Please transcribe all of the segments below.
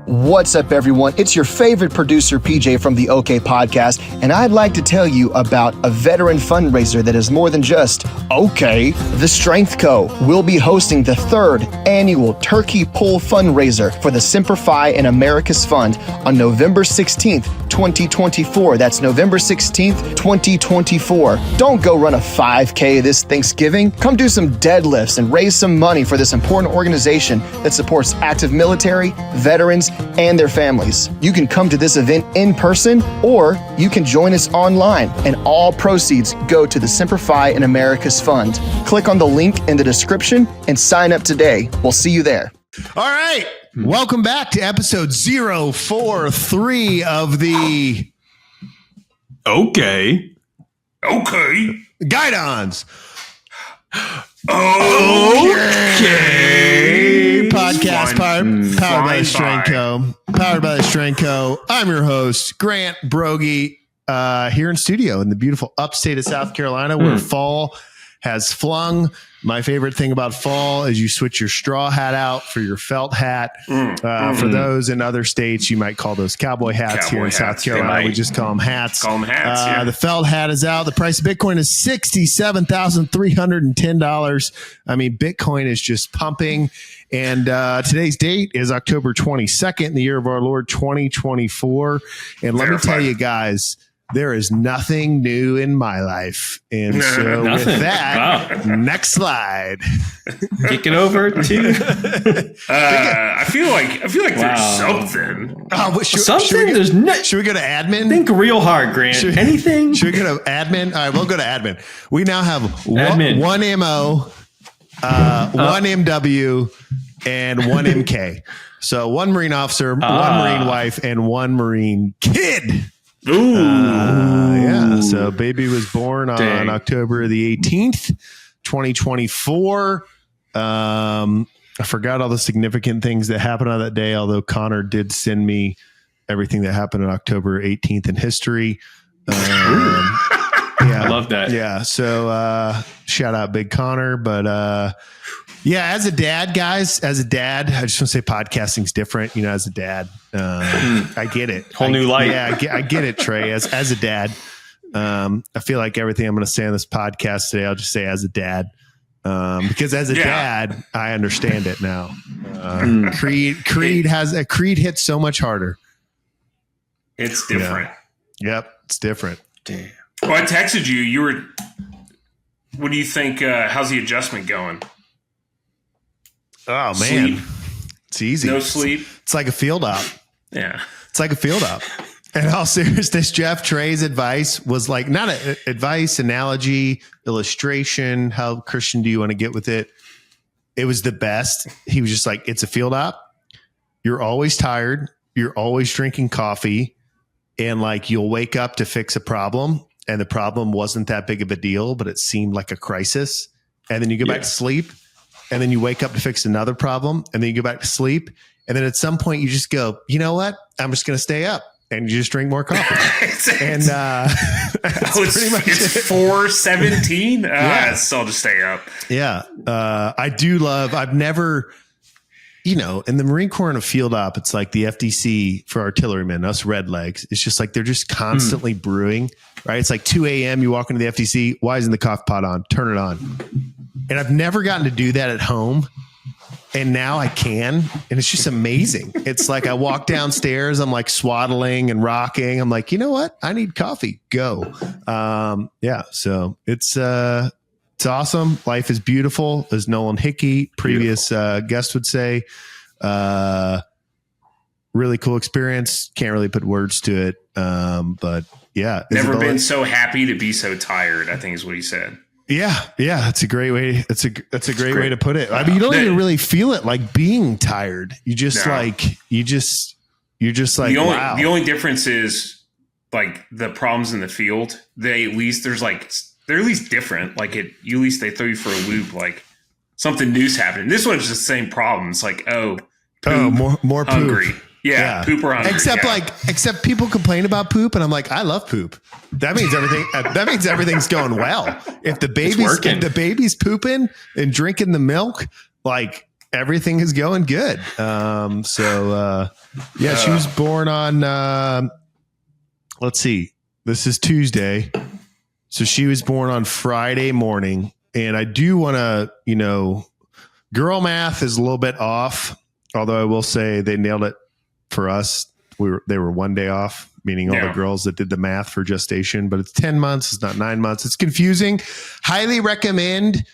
What's up, everyone? It's your favorite producer, PJ, from the OK Podcast, and I'd like to tell you about a veteran fundraiser that is more than just OK. The Strength Co. will be hosting the 3rd annual Turkey Pull fundraiser for the Simplify in America's Fund on November 16th, 2024. That's November 16th, 2024. Don't go run a 5K this Thanksgiving. Come do some deadlifts and raise some money for this important organization that supports active military, veterans, and their families. You can come to this event in person, or you can join us online, and all proceeds go to the Simplify in America's Fund. Click on the link in the description and sign up today. We'll see you there. All right. Welcome back to episode 043 of the Okay Guidons. Okay. Podcast powered by the Strength Co. Powered by the Strength Co. I'm your host, Grant Broggi, here in studio in the beautiful upstate of South Carolina, where fall has flung. My favorite thing about fall is you switch your straw hat out for your felt hat. For those in other states, you might call those cowboy hats. Here in South Carolina, we just call them hats. The felt hat is out. The price of Bitcoin is $67,310. I mean, Bitcoin is just pumping. And today's date is October 22nd, in the year of our Lord 2024. And let me tell you guys, there is nothing new in my life. And so with that, next slide. Kick it over to I feel like there's something. Should we go to admin? Think real hard, Grant. Anything? Should we go to admin? All right, we'll go to admin. We now have one MO, one MW, and one MK. So one Marine officer, one Marine wife, and one Marine kid. Ooh. Yeah. So baby was born on October the 18th, 2024. I forgot all the significant things that happened on that day, although Connor did send me everything that happened on October 18th in history. I love that. Yeah. So shout out Big Connor. But as a dad, guys, I just want to say podcasting's different. You know, as a dad, I get it. Whole new light. Yeah, I get it, Trey. As a dad, I feel like everything I'm going to say on this podcast today, I'll just say as a dad. Because as a dad, I understand it now. Creed hits so much harder. It's different. Yep, it's different. Damn. Well, I texted you. What do you think? How's the adjustment going? Oh man, sleep? It's easy. No sleep. It's like a field op. Yeah, it's like a field op. In all seriousness, Jeff Trey's advice was like not an advice, analogy, illustration. How Christian do you want to get with it? It was the best. He was just like, it's a field op. You're always tired. You're always drinking coffee, and like you'll wake up to fix a problem, and the problem wasn't that big of a deal, but it seemed like a crisis. And then you go back to sleep. And then you wake up to fix another problem, and then you go back to sleep. And then at some point you just go, you know what? I'm just going to stay up, and you just drink more coffee. It's 4:17. I'll just stay up. Yeah. I've never, in the Marine Corps in a field op, it's like the FDC for artillerymen, us redlegs. It's just like, they're just constantly brewing, right? It's like 2 a.m. You walk into the FDC. Why isn't the coffee pot on? Turn it on. And I've never gotten to do that at home. And now I can. And it's just amazing. It's like I walk downstairs, I'm like swaddling and rocking. I'm like, you know what? I need coffee. Go. So it's awesome. Life is beautiful, as Nolan Hickey, previous guest, would say. Really cool experience. Can't really put words to it. But yeah. Never been so happy to be so tired, I think is what he said. Yeah. That's a great way. That's a great way to put it. I mean, you don't even really feel it like being tired. You just you're just like, wow. The only difference is like the problems in the field. They're at least different. Like at least they throw you for a loop. Like something new's happening. This one's just the same problem. It's like, poop, more hungry. poop. Yeah, poop or hungry. Except people complain about poop, and I'm like, I love poop. That means everything. That means everything's going well. If the baby's pooping and drinking the milk, like everything is going good. She was born on, let's see, this is Tuesday. So she was born on Friday morning. And I do want to, girl math is a little bit off, although I will say they nailed it for us. They were 1 day off, meaning all the girls that did the math for gestation, but it's 10 months. It's not 9 months. It's confusing. Highly recommend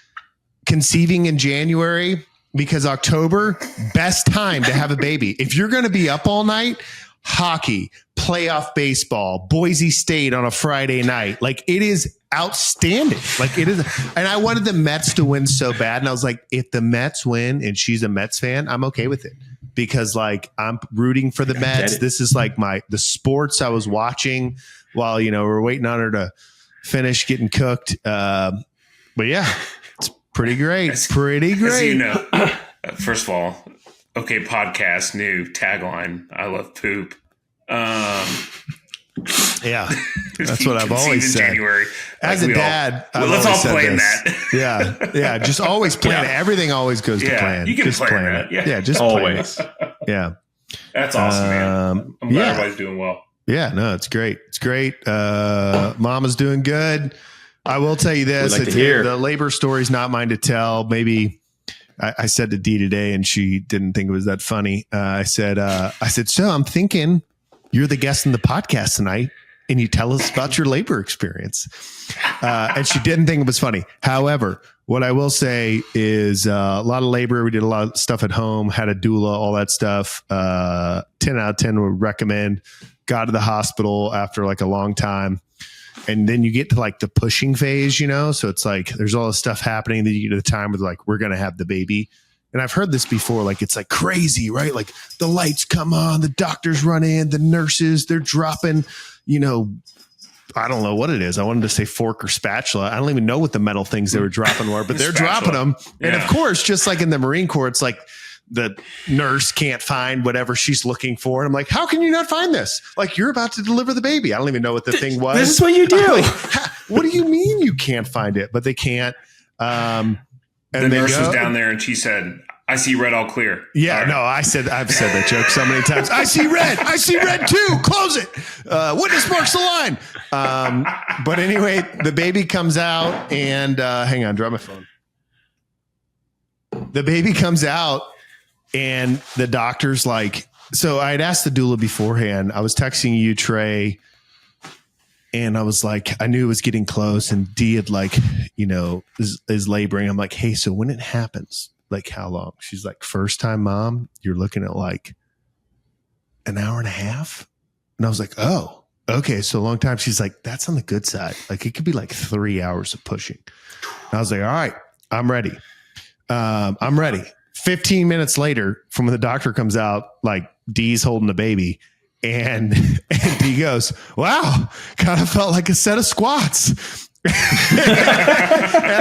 conceiving in January because October, best time to have a baby. If you're going to be up all night, hockey, playoff baseball, Boise State on a Friday night. Like, it is outstanding. Like, it is. And I wanted the Mets to win so bad. And I was like, if the Mets win and she's a Mets fan, I'm okay with it because like I'm rooting for the Mets. This is like the sports I was watching while, we're waiting on her to finish getting cooked. But yeah, it's pretty great. Pretty great. First of all, okay, podcast new tagline. I love poop. Yeah, that's what I've always said. January, as a dad, let's all plan that. Yeah, just always plan it. Everything always goes to plan. You can just plan that. Yeah, just always. Plan it. Yeah, that's awesome, man. I'm glad everybody's doing well. Yeah, no, it's great. It's great. Mama's doing good. I will tell you this: the labor story is not mine to tell. Maybe I said to Dee today, and she didn't think it was that funny. I said, so I'm thinking you're the guest in the podcast tonight, and you tell us about your labor experience. And she didn't think it was funny. However, what I will say is a lot of labor. We did a lot of stuff at home, had a doula, all that stuff. 10 out of 10 would recommend. Got to the hospital after like a long time. And then you get to like the pushing phase, so it's like there's all this stuff happening that you get to the time where like we're going to have the baby. And I've heard this before, like it's like crazy, right? Like the lights come on, the doctors run in, the nurses, they're dropping, I don't know what it is. I wanted to say fork or spatula. I don't even know what the metal things they were dropping were, but they're dropping them. Yeah. And of course, just like in the Marine Corps, it's like the nurse can't find whatever she's looking for. And I'm like, how can you not find this? Like, you're about to deliver the baby. I don't even know what the thing was. This is what you do. Like, what do you mean you can't find it? But they can't. And the nurse was down there and she said, I see red, all clear. Yeah, all right. No, I've said that joke so many times. I see red too. Close it. Witness marks the line. But anyway, the baby comes out and hang on, drop my phone. The baby comes out and the doctor's like, so I had asked the doula beforehand. I was texting you, Trey, and I was like, I knew it was getting close, and Dee had like, is laboring. I'm like, hey, so when it happens, like how long? She's like, first time mom, you're looking at like an hour and a half. And I was like, oh, okay. So a long time. She's like, that's on the good side. Like it could be like 3 hours of pushing. And I was like, all right, I'm ready. 15 minutes later from when the doctor comes out, like Dee's holding the baby. And Dee goes, wow, kind of felt like a set of squats. And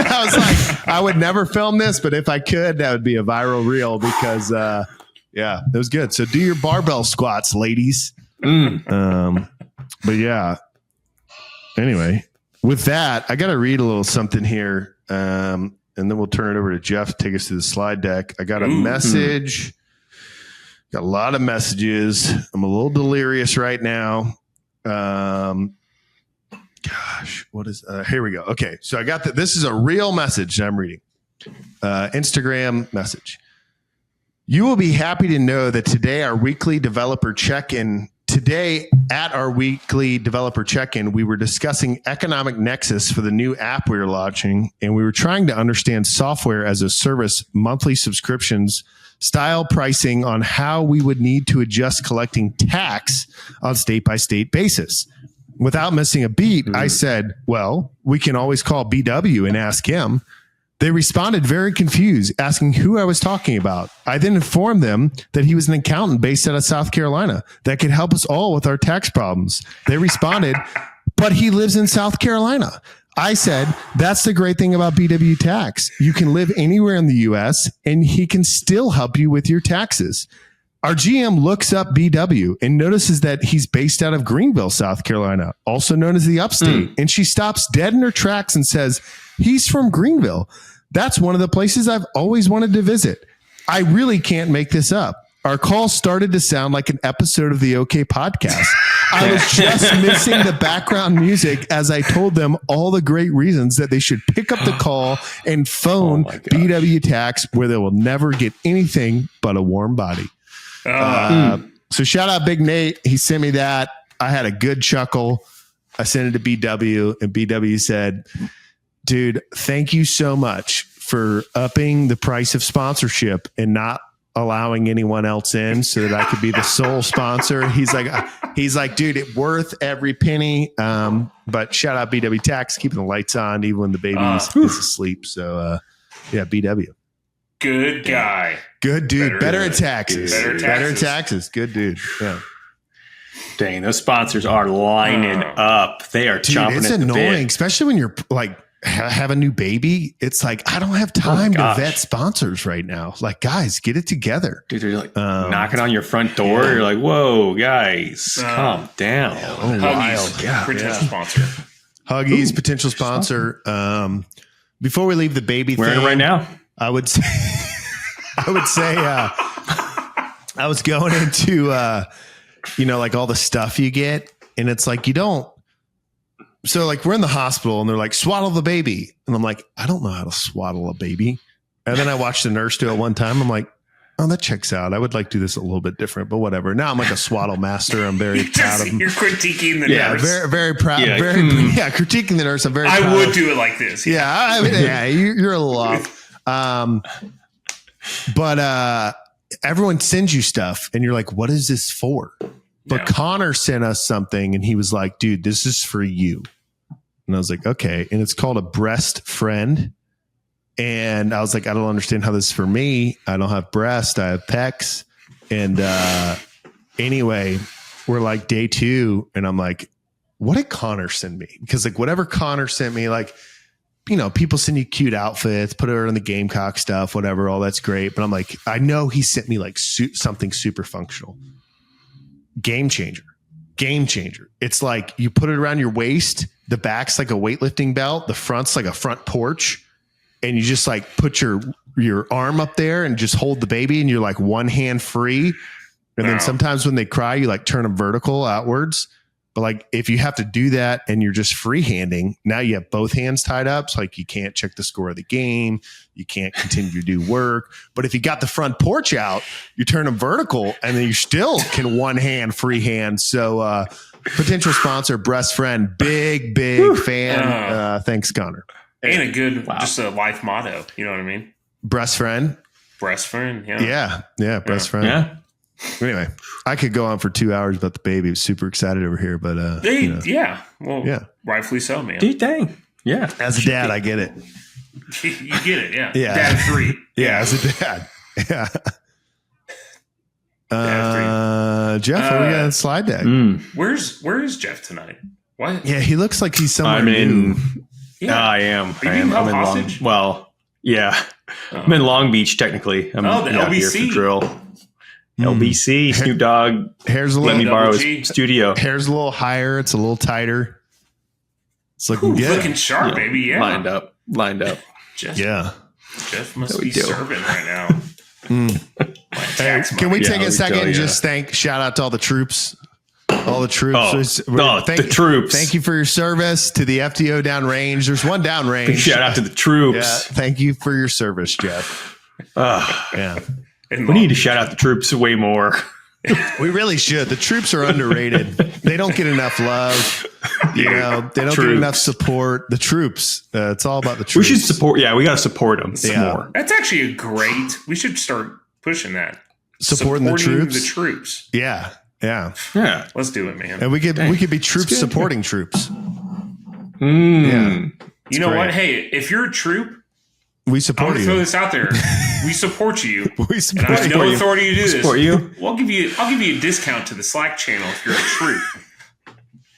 I was like, I would never film this, but if I could, that would be a viral reel because, it was good. So do your barbell squats, ladies. But yeah, anyway, with that, I got to read a little something here. And then we'll turn it over to Jeff to take us through the slide deck. I got a message. Got a lot of messages. I'm a little delirious right now. Gosh, what is here we go. Okay. So I got this is a real message that I'm reading. Instagram message. You will be happy to know that today at our weekly developer check-in, we were discussing economic nexus for the new app we were launching, and we were trying to understand software as a service, monthly subscriptions, style pricing on how we would need to adjust collecting tax on state-by-state basis. Without missing a beat, I said, well, we can always call BW and ask him. They responded very confused, asking who I was talking about. I then informed them that he was an accountant based out of South Carolina that could help us all with our tax problems. They responded, but he lives in South Carolina. I said, that's the great thing about BW Tax. You can live anywhere in the U.S. and he can still help you with your taxes. Our GM looks up BW and notices that he's based out of Greenville, South Carolina, also known as the upstate. And she stops dead in her tracks and says, he's from Greenville. That's one of the places I've always wanted to visit. I really can't make this up. Our call started to sound like an episode of the OK podcast. I was just missing the background music as I told them all the great reasons that they should pick up the call and phone BW Tax, where they will never get anything but a warm body. So shout out Big Nate. He sent me that. I had a good chuckle. I sent it to BW, and BW said, dude, thank you so much for upping the price of sponsorship and not allowing anyone else in so that I could be the sole sponsor. He's like, dude, it's worth every penny. But shout out BW Tax, keeping the lights on even when the baby is asleep. So yeah, BW. Good guy. Good dude. Better at taxes. Better at taxes. Good dude. Yeah. Dang, those sponsors are lining up. They are chomping it's at the annoying, bit. especially when you're like have a new baby. It's like, I don't have time to vet sponsors right now. Like, guys, get it together. Dude, they're like knocking on your front door. You're like, whoa, guys, calm down. Huggies, potential sponsor. Huggies, potential sponsor. Before we leave the baby wearing thing, it right now, I would say, I was going into, like all the stuff you get, and it's like, you don't. So like we're in the hospital and they're like, swaddle the baby. And I'm like, I don't know how to swaddle a baby. And then I watched the nurse do it one time. I'm like, oh, that checks out. I would like to do this a little bit different, but whatever. Now I'm like a swaddle master. I'm very proud of him. You're critiquing the nurse. Very, very proud. Critiquing the nurse. I'm very proud. I would do it like this. You're a little off. But everyone sends you stuff and you're like, what is this for? But Connor sent us something and he was like, dude, this is for you. And I was like, okay. And it's called a breast friend. And I was like, I don't understand how this is for me. I don't have breast. I have pecs. And anyway, we're like day 2. And I'm like, what did Connor send me? Because like whatever Connor sent me, like, people send you cute outfits, put it on the Gamecock stuff, whatever. All that's great. But I'm like, I know he sent me like something super functional. Game changer. It's like you put it around your waist. The back's like a weightlifting belt. The front's like a front porch. And you just like put your arm up there and just hold the baby and you're like one hand free. And then sometimes when they cry, you like turn them vertical outwards. But like if you have to do that and you're just freehanding, now you have both hands tied up. So like you can't check the score of the game. You can't continue to do work. But if you got the front porch out, you turn them vertical and then you still can one hand freehand. So potential sponsor, breast friend, big fan. Thanks, Connor. And a good, just a life motto. You know what I mean? Breast friend. Breast friend. Yeah. Yeah. Breast friend. Yeah. Anyway, I could go on for 2 hours about the baby. I'm super excited over here, but rightfully so, man. Do you think? Yeah. As a dad, I get it. You get it, yeah. Dad 3. Yeah, as a dad. Yeah. Jeff, what do we got in slide deck? Where is Jeff tonight? What? Yeah, he looks like he's somewhere new. I am. Are you being held hostage? I'm in Long Beach, technically. I'm the LBC. Here for drill. LBC, Snoop Dogg. Hair's a let little me borrow his studio. Hair's a little higher. It's a little tighter. It's looking good. Looking sharp, baby. Yeah. Lined up. Jeff must be serving right now. Hey, can we take a second and just shout out to all the troops? All the troops. The troops. Thank you for your service to the FTO downrange. There's one downrange. Shout out to the troops. Yeah, thank you for your service, Jeff. Yeah. We need to shout out the troops way more. We really should. The troops are underrated. They don't get enough love. They don't get enough support. The troops. It's all about the troops. We should support. Yeah, we got to support them some more. That's actually we should start pushing that. Supporting the troops. The troops. Yeah. Let's do it, man. And we could be troops supporting troops. Yeah. You know what? Hey, if you're a troop, we support you. Throw this out there. We support you. We support and I have no authority to do this. Support you. Well, I'll give you a discount to the Slack channel if you're a troop.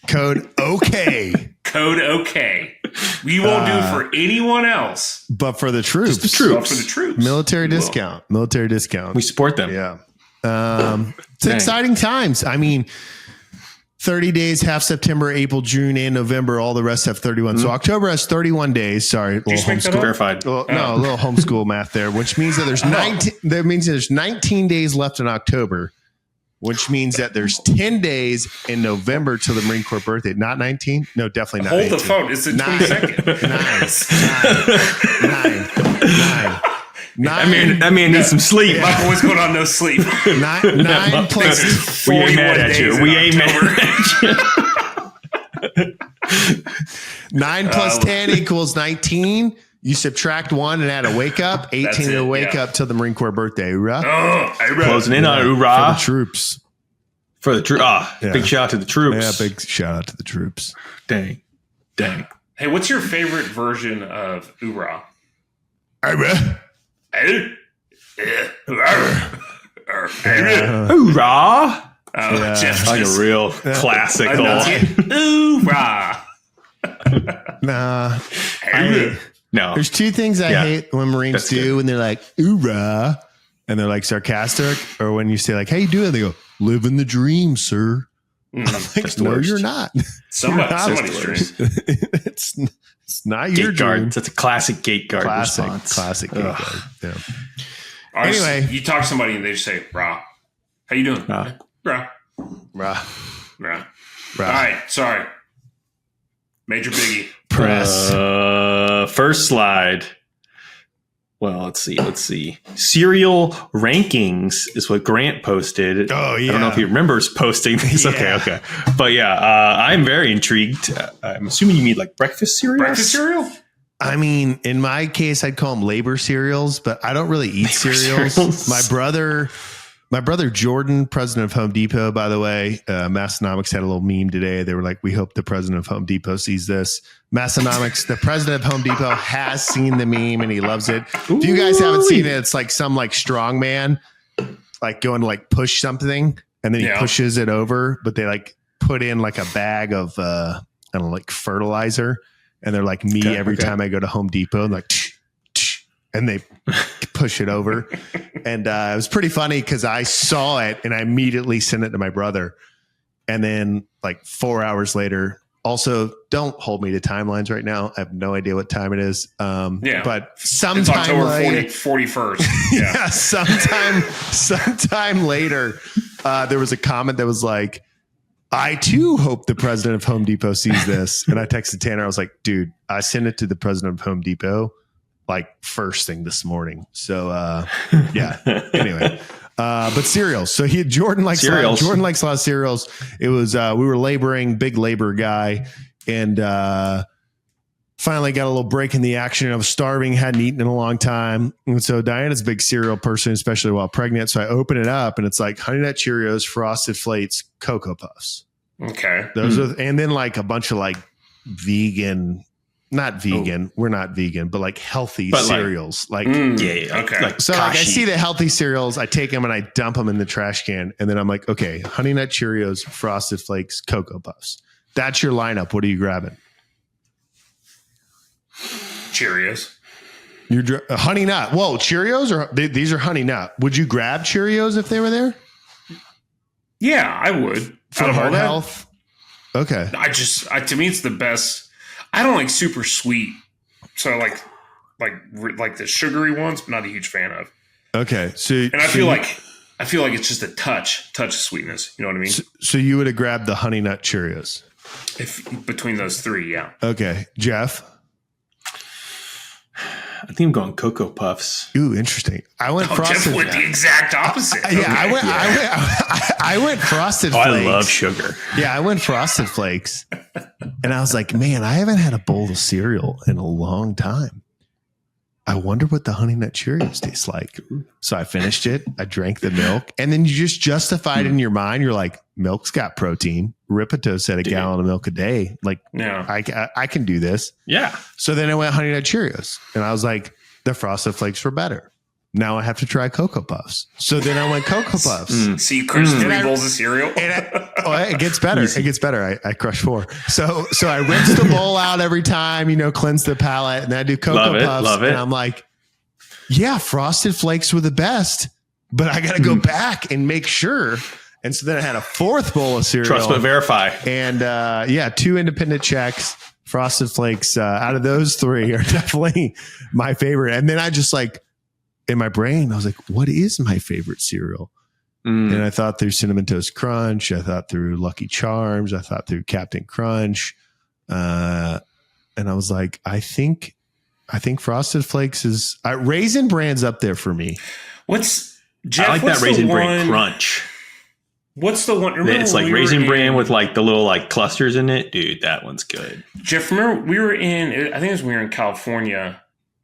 Code OK. Code OK. We won't do it for anyone else. But for the troops. Just the troops. But for the troops. Military discount. Military discount. We support them. Yeah. It's exciting times. I mean, 30 days, half September, April, June, and November. All the rest have 31. So October has 31 days. Sorry, Did you just make that up? Verified. Well, no, a little homeschool math there, which means that there's 19. That means there's 19 days left in October, which means that there's 10 days in November till the Marine Corps birthday. Not 19? No, definitely not. Hold 18. the phone. It's the 22nd. Nine. That man needs some sleep. Michael, what's going on? No sleep. Nine plus. We ain't mad 41 at you. days We in ain't mad October. at you. 9 plus 10 equals 19. You subtract 1 and add a wake up. 18 to wake up till the Marine Corps birthday. Hoorah. Closing in on For hoorah the troops. for the troops. Yeah. Big shout out to the troops. Yeah, big shout out to the troops. Dang. Hey, what's your favorite version of hoorah? Hoorah! Jeff Like just a real classical. hoorah. Nah. No. There's two things I hate when Marines That's do good. when they're like, hoorah, and they're like sarcastic, or when you say like, how you doing? They go, living the dream, sir. I'm like, That's the no, worst. you're not. Somebody's dream. it's not your Gate guard. dream. That's a classic gate guard response. Classic gate guard. Yeah. All right, Anyway. so you talk to somebody and they just say, rah. How you doing? Rah. Rah. Rah. Rah. Rah. All right, sorry. Major biggie. Press. First slide. Well, let's see. Serial rankings is what Grant posted. Oh, yeah. I don't know if he remembers posting this. Yeah. Okay. But yeah, I'm very intrigued. I'm assuming you mean like breakfast cereals? Breakfast cereal? I mean, in my case, I'd call them labor cereals, but I don't really eat cereals. cereals. My brother Jordan, president of Home Depot, by the way, Massonomics had a little meme today. They were like, we hope the president of Home Depot sees this. Massonomics, the president of Home Depot has seen the meme and he loves it. If you guys haven't seen it, it's like some like strong man, like going to like push something and then he pushes it over, but they like put in like a bag of, I don't know, like fertilizer. And they're like me every time I go to Home Depot and like, and they push it over. And it was pretty funny because I saw it and I immediately sent it to my brother. And then like 4 hours later, also don't hold me to timelines right now. I have no idea what time it is. But sometime it's October later, 41st. yeah, sometime later, there was a comment that was like, I too hope the president of Home Depot sees this. And I texted Tanner. I was like, dude, I sent it to the president of Home Depot like first thing this morning. So yeah. Anyway, but cereals. So Jordan likes cereals. Jordan likes a lot of cereals. It was we were laboring, big labor guy, and finally got a little break in the action. I was starving, hadn't eaten in a long time. And so Diana's a big cereal person, especially while pregnant. So I open it up and it's like Honey Nut Cheerios, Frosted Flakes, Cocoa Puffs. Okay. Those are, and then like a bunch of like vegan, not vegan, we're not vegan, but like healthy cereals. Okay. So like I see the healthy cereals, I take them and I dump them in the trash can. And then I'm like, okay, Honey Nut Cheerios, Frosted Flakes, Cocoa Puffs. That's your lineup. What are you grabbing? Cheerios. You're Honey Nut. Whoa, Cheerios or these are Honey Nut. Would you grab Cheerios if they were there? Yeah, I would. For heart health? Okay. To me, it's the best. I don't like super sweet. So like the sugary ones, but not a huge fan of. Okay. I feel like it's just a touch of sweetness. You know what I mean? So you would have grabbed the Honey Nut Cheerios. If between those three, yeah. Okay. Jeff? I think I'm going Cocoa Puffs. Ooh, interesting. I went Frosted. Jeff went the exact opposite. I went Frosted Flakes. I love sugar. Yeah, I went Frosted Flakes. And I was like, man, I haven't had a bowl of cereal in a long time. I wonder what the Honey Nut Cheerios taste like. So I finished it. I drank the milk. And then you just justified in your mind. You're like, milk's got protein. Ripito said a gallon of milk a day. Like, I can do this. Yeah. So then I went Honey Nut Cheerios. And I was like, the Frosted Flakes were better. Now I have to try Cocoa Puffs. So then I went Cocoa Puffs. So you crushed 3 bowls of cereal? It gets better. It gets better. I crush 4. So I rinse the bowl out every time, cleanse the palate, and then I do Cocoa Puffs. Love it. And I'm like, yeah, Frosted Flakes were the best, but I got to go back and make sure. And so then I had a fourth bowl of cereal. Trust but verify. And 2 independent checks. Frosted Flakes. Out of those 3 are definitely my favorite. And then I just like in my brain, I was like, what is my favorite cereal? And I thought through Cinnamon Toast Crunch. I thought through Lucky Charms. I thought through Captain Crunch. And I was like, I think Frosted Flakes is Raisin Bran's up there for me. Jeff, I like that Raisin Bran Crunch. What's the one? It's like Raisin Bran with like the little like clusters in it. Dude, that one's good. Jeff, remember we were in California,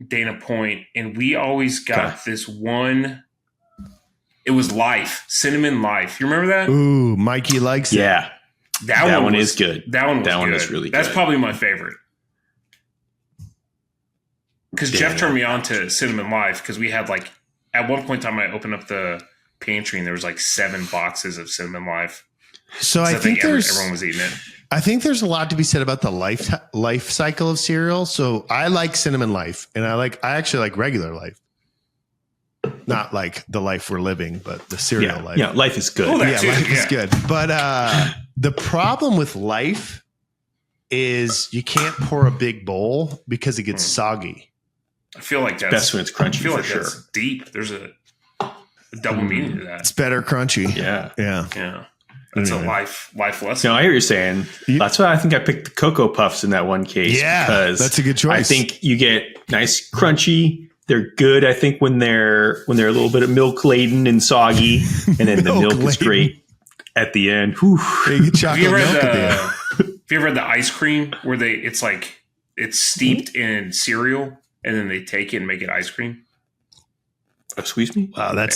Dana Point, and we always got this one. It was Life, Cinnamon Life. You remember that? Ooh, Mikey likes it. Yeah. That one is good. That one was is really good. That's probably my favorite. Because Jeff turned me on to Cinnamon Life because we had like, at one point in time, I opened up the pantry and there was like 7 boxes of Cinnamon Life. So I think everyone was eating it. I think there's a lot to be said about the life cycle of cereal. So I like Cinnamon Life, and I actually like regular Life. Not like the life we're living, but the cereal life. Yeah, Life is good. Life is good. But the problem with Life is you can't pour a big bowl because it gets soggy. I feel like that's best when it's crunchy. I feel like that's deep. There's a double meaning to that. It's better crunchy. Yeah. That's a life lesson. No, I hear what you're saying. That's why I think I picked the Cocoa Puffs in that one case. Yeah, because that's a good choice. I think you get nice crunchy. They're good, I think, when they're a little bit of milk laden and soggy, and then the milk is great at the end. Whew. Have you ever had the ice cream where it's steeped in cereal and then they take it and make it ice cream? Excuse me? Wow, I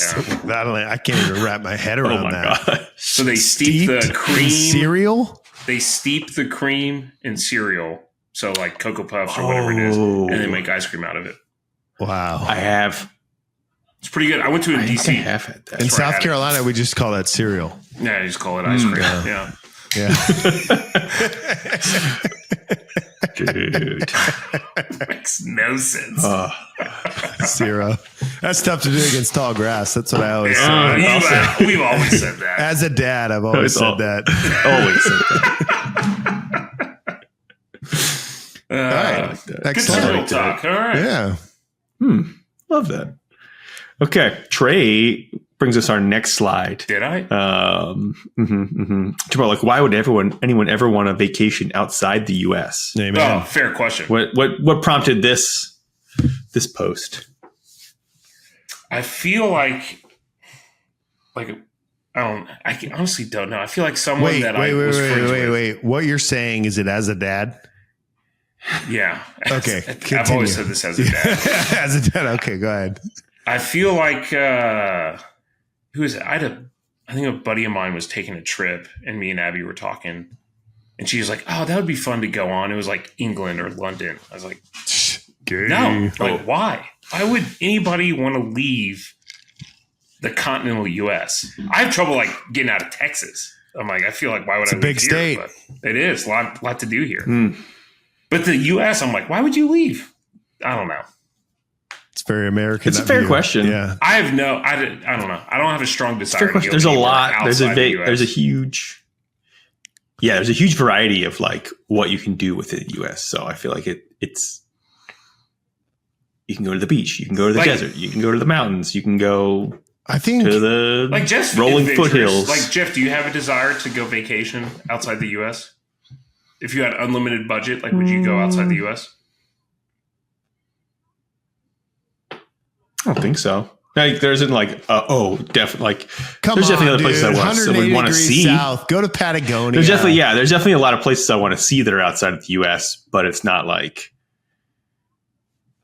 can't even wrap my head around that. God. So they steep the cream cereal. They steep the cream in cereal, so like Cocoa Puffs or whatever it is, and they make ice cream out of it. Wow, I have. It's pretty good. I went to DC. I have had that. In South Carolina, we just call that cereal. Yeah, I just call it ice cream. Yeah. Dude, makes no sense. 0. That's tough to do against tall grass. That's what I always say. We've always said that. As a dad, I've always said that. Always said that. All right. Good cereal talk. All right. Yeah. Love that. Okay. Trey brings us our next slide. Did I? Like, why would anyone ever want a vacation outside the U.S.? Amen. Oh, fair question. What prompted this post? I feel like I honestly don't know. I feel like someone Wait. What you're saying is it as a dad? Yeah. Okay. I've always said this as a dad. As a dad. Okay, go ahead. I feel like who is it? I think a buddy of mine was taking a trip, and me and Abby were talking, and she was like, "Oh, that would be fun to go on." It was like England or London. I was like, "No, like why? Why would anybody want to leave the continental U.S.? I have trouble like getting out of Texas. I'm like, I feel like why would I leave big state? But it is a lot to do here. But the U.S., I'm like, why would you leave? I don't know. It's very American. It's a fair question. Yeah. I don't know. I don't have a strong desire. To go there's a lot. There's a huge variety of like what you can do within the U.S. So I feel like it's you can go to the beach, you can go to the desert, you can go to the mountains, you can go. I think to the like Jeff's rolling foothills. Like Jeff, do you have a desire to go vacation outside the U.S.? If you had unlimited budget, like would you go outside the U.S.? I don't think so. Like there isn't like definitely like there's definitely other places I want to see. South, go to Patagonia. There's definitely a lot of places I want to see that are outside of the U.S., but it's not like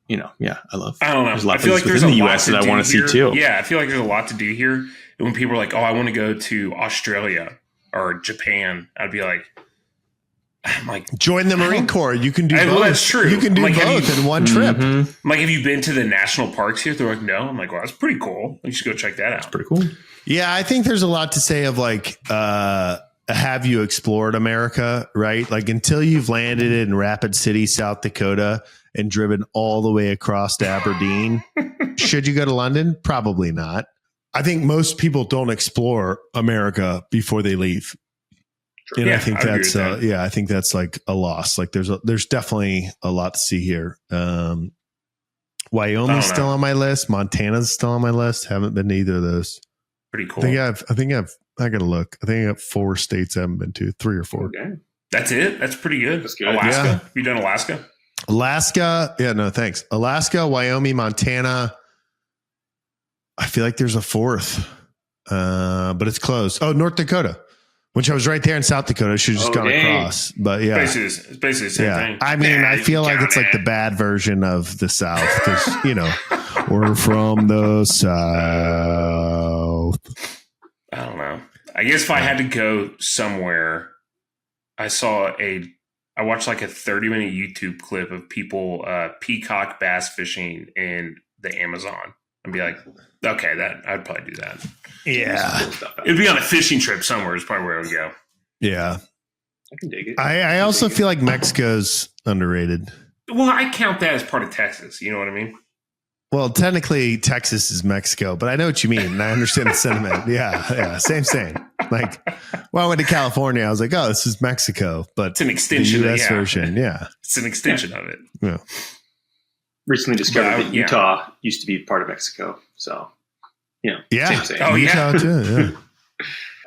I don't know. There's a lot of places within the U.S. that I want to see too. Yeah, I feel like there's a lot to do here. And when people are like, "Oh, I want to go to Australia or Japan," I'd be like, I'm like, join the Marine Corps. You can do both. Well, that's true. You can do both in one trip. I'm like, have you been to the national parks here? They're like, no. I'm like, well, that's pretty cool. You should go check that out. That's pretty cool. Yeah, I think there's a lot to say of like, have you explored America, right? Like until you've landed in Rapid City, South Dakota, and driven all the way across to Aberdeen, should you go to London? Probably not. I think most people don't explore America before they leave. And I think that's I think that's like a loss. Like there's definitely a lot to see here. Wyoming's still on my list. Montana's still on my list. Haven't been to either of those. Pretty cool. I gotta look. I think I have 4 states I haven't been to, 3 or 4. Okay. That's it. That's pretty good. That's good. Alaska. Yeah. Have you done Alaska? Alaska. Yeah, no, thanks. Alaska, Wyoming, Montana. I feel like there's a 4th, but it's close. Oh, North Dakota. Which I was right there in South Dakota. I should have just gone across. But yeah. It's basically the same thing. I mean, I feel like it's like the bad version of the South because, we're from the South. I don't know. I guess if I had to go somewhere, I watched like a 30-minute YouTube clip of people peacock bass fishing in the Amazon and be like, okay, I'd probably do that. Yeah. It'd be on a fishing trip somewhere is probably where I would go. Yeah. I can dig it. I also feel like Mexico's underrated. Well, I count that as part of Texas. You know what I mean? Well, technically Texas is Mexico, but I know what you mean. And I understand the sentiment. Yeah. Same. Like, when I went to California, I was like, oh, this is Mexico, but it's an extension the US version. Yeah. It's an extension of it. Yeah. Recently discovered that Utah used to be part of Mexico. So, yeah. same. Oh, Utah too, yeah.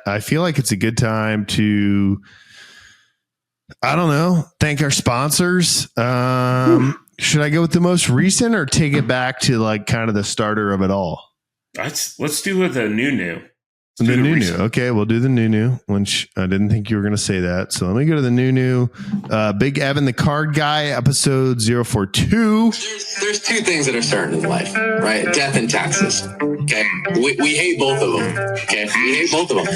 I feel like it's a good time to, I don't know, thank our sponsors. Should I go with the most recent or take it back to like kind of the starter of it all? Let's do with the new. The new. Okay, we'll do the new, which I didn't think you were going to say that. So let me go to the new. Big Evan, the card guy, episode 042. There's 2 things that are certain in life, right? Death and taxes. Okay. We hate both of them. Okay. We hate both of them.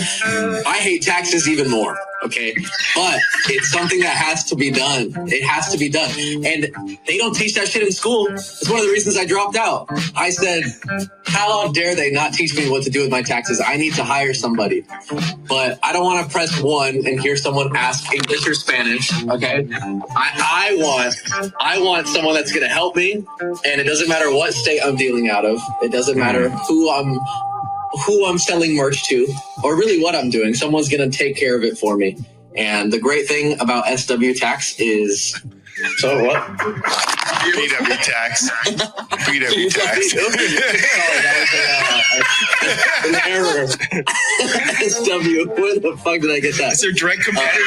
I hate taxes even more. Okay. But it's something that has to be done. It has to be done. And they don't teach that shit in school. It's one of the reasons I dropped out. I said, how dare they not teach me what to do with my taxes? I need to hire somebody. But I don't want to press 1 and hear someone ask English or Spanish. Okay. I want someone that's going to help me. And it doesn't matter what state I'm dealing out of. It doesn't matter who I'm selling merch to, or really what I'm doing. Someone's going to take care of it for me. And the great thing about SW Tax is, so what? BW tax. BW tax. An error. SW. Where the fuck did I get that? Is there direct competitor?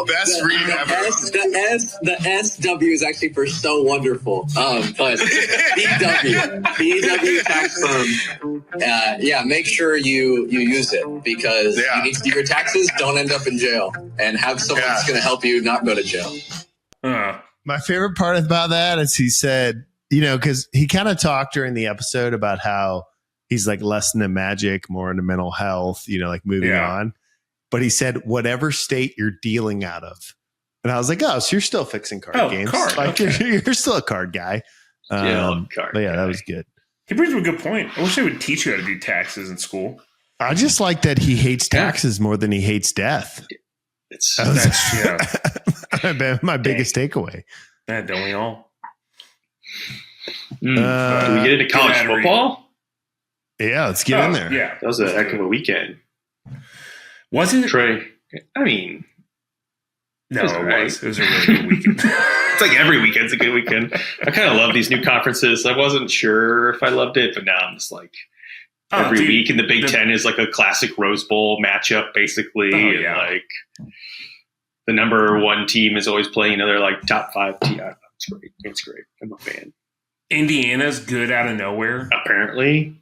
Best read ever. The SW is actually for so wonderful. But BW tax firm. Make sure you use it because you need to do your taxes. Don't end up in jail, and have someone that's going to help you not go to jail. My favorite part about that is he said, because he kind of talked during the episode about how he's like less into magic, more into mental health, like moving on. But he said, whatever state you're dealing out of. And I was like, oh, so you're still fixing card games. You're still a card guy. That was good. He brings up a good point. I wish they would teach you how to do taxes in school. I just like that he hates taxes more than he hates death. That's my biggest takeaway. Don't we all? Do we get into college football? Yeah, let's get in there. Yeah, that was a heck of a weekend. Was it, Trey? I mean, no, it was. It was a really good weekend. It's like every weekend's a good weekend. I kind of love these new conferences. I wasn't sure if I loved it, but now I'm just like, every week in the Big Ten is like a classic Rose Bowl matchup, basically. Like the number 1 team is always playing another like top 5 team. It's great. It's great. I'm a fan. Indiana's good out of nowhere, apparently.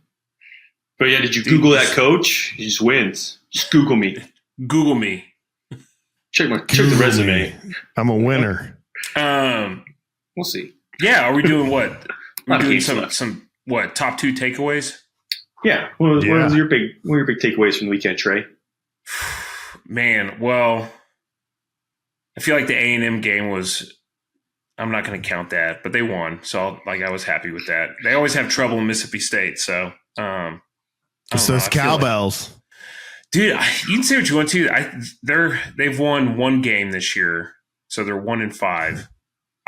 But yeah, did you Google that coach? He just wins. Just Google me. Google me. Check the resume. I'm a winner. We'll see. Yeah, are we doing what? We're doing some top 2 takeaways? Yeah. What were your big takeaways from the weekend, Trey? Man, well, I feel like the A&M game was, I'm not going to count that, but they won. So I was happy with that. They always have trouble in Mississippi State. So, it's those cowbells. Dude, you can say what you want to. They've won 1 game this year. So they're 1-5.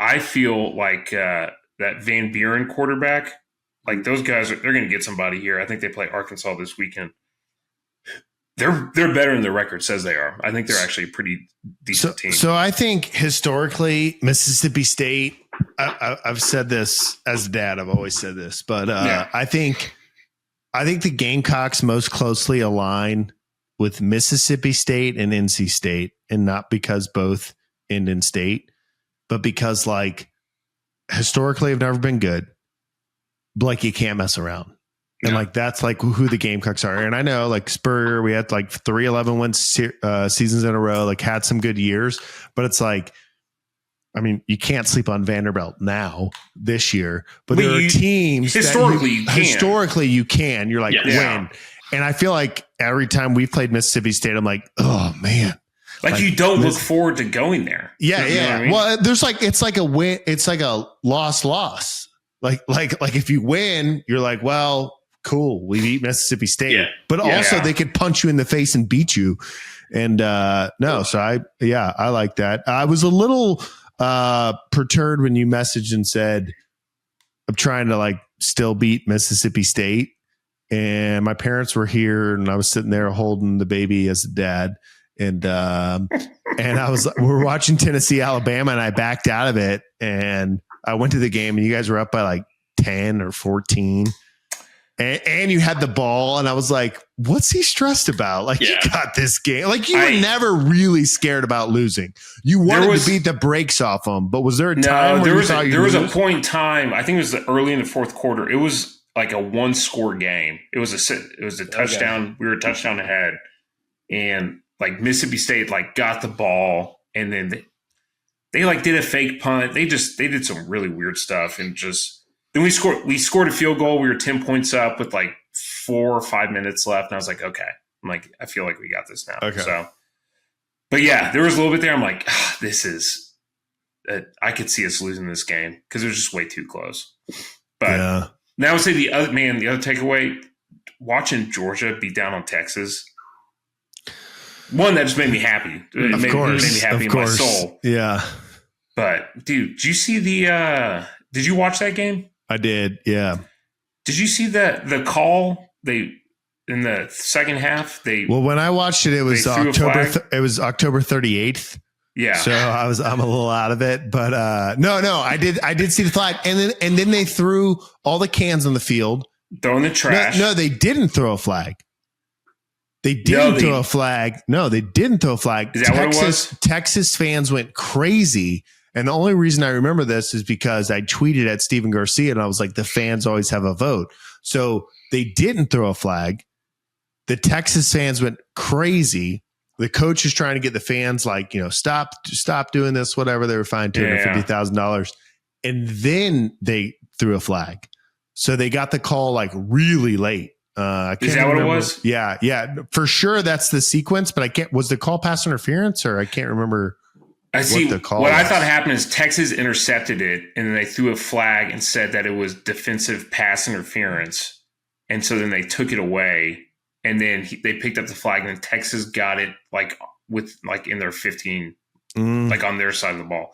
I feel like that Van Buren quarterback like those guys, they're going to get somebody here. I think they play Arkansas this weekend. They're better than the record says they are. I think they're actually a pretty decent team. So I think historically, Mississippi State, I've said this as a dad. I've always said this, but I think the Gamecocks most closely align with Mississippi State and NC State, and not because both end in state, but because like historically have never been good. But like you can't mess around. And like that's like who the Gamecocks are. And I know like Spurrier, we had like 3-11 win seasons in a row, like had some good years, but it's like, I mean, you can't sleep on Vanderbilt now this year, but there are teams historically you can. You're like win. And I feel like every time we've played Mississippi State, I'm like, oh man. Like you don't look forward to going there. Yeah, you know what I mean? Well, there's like it's like a win. It's like a loss. Like if you win, you're like, well, cool, we beat Mississippi State. Yeah. But also they could punch you in the face and beat you. And so I like that. I was a little perturbed when you messaged and said, I'm trying to like still beat Mississippi State. And my parents were here and I was sitting there holding the baby as a dad. And we're watching Tennessee, Alabama, and I backed out of it. And I went to the game and you guys were up by like 10 or 14. And you had the ball, and I was like, what's he stressed about? Like, you got this game. Like, you were never really scared about losing. You wanted to beat the brakes off them, but was there a time where there was a point in time, I think it was early in the fourth quarter, it was like a one-score game. It was a touchdown. Okay. We were a touchdown ahead, and, like, Mississippi State, like, got the ball, and then they like, did a fake punt. They did some really weird stuff, and just – then we scored a field goal. We were 10 points up with like 4 or 5 minutes left. And I was like, okay. I'm like, I feel like we got this now. Okay. So, but yeah, there was a little bit there. I'm like, this is, I could see us losing this game because it was just way too close. But now I would say the other takeaway, watching Georgia beat down on Texas. One, that just made me happy. It made me happy in my soul. Yeah. But dude, did you see did you watch that game? I did, yeah. Did you see the call? They in the second half. When I watched it, it was October 38th. Yeah. So I'm a little out of it, but no, I did see the flag, and then they threw all the cans on the field, throwing the trash. No, they didn't throw a flag. They didn't throw a flag. No, they didn't throw a flag. Is that what it was? Texas fans went crazy. And the only reason I remember this is because I tweeted at Steven Garcia and I was like, the fans always have a vote. So they didn't throw a flag. The Texas fans went crazy. The coach is trying to get the fans like, stop doing this, whatever. They were fined $250,000. And then they threw a flag. So they got the call like really late. Is that what it was? Yeah. For sure. That's the sequence, but was the call pass interference or I can't remember. I see. What I thought happened is Texas intercepted it, and then they threw a flag and said that it was defensive pass interference. And so then they took it away, and then they picked up the flag, and then Texas got it in their 15, like on their side of the ball.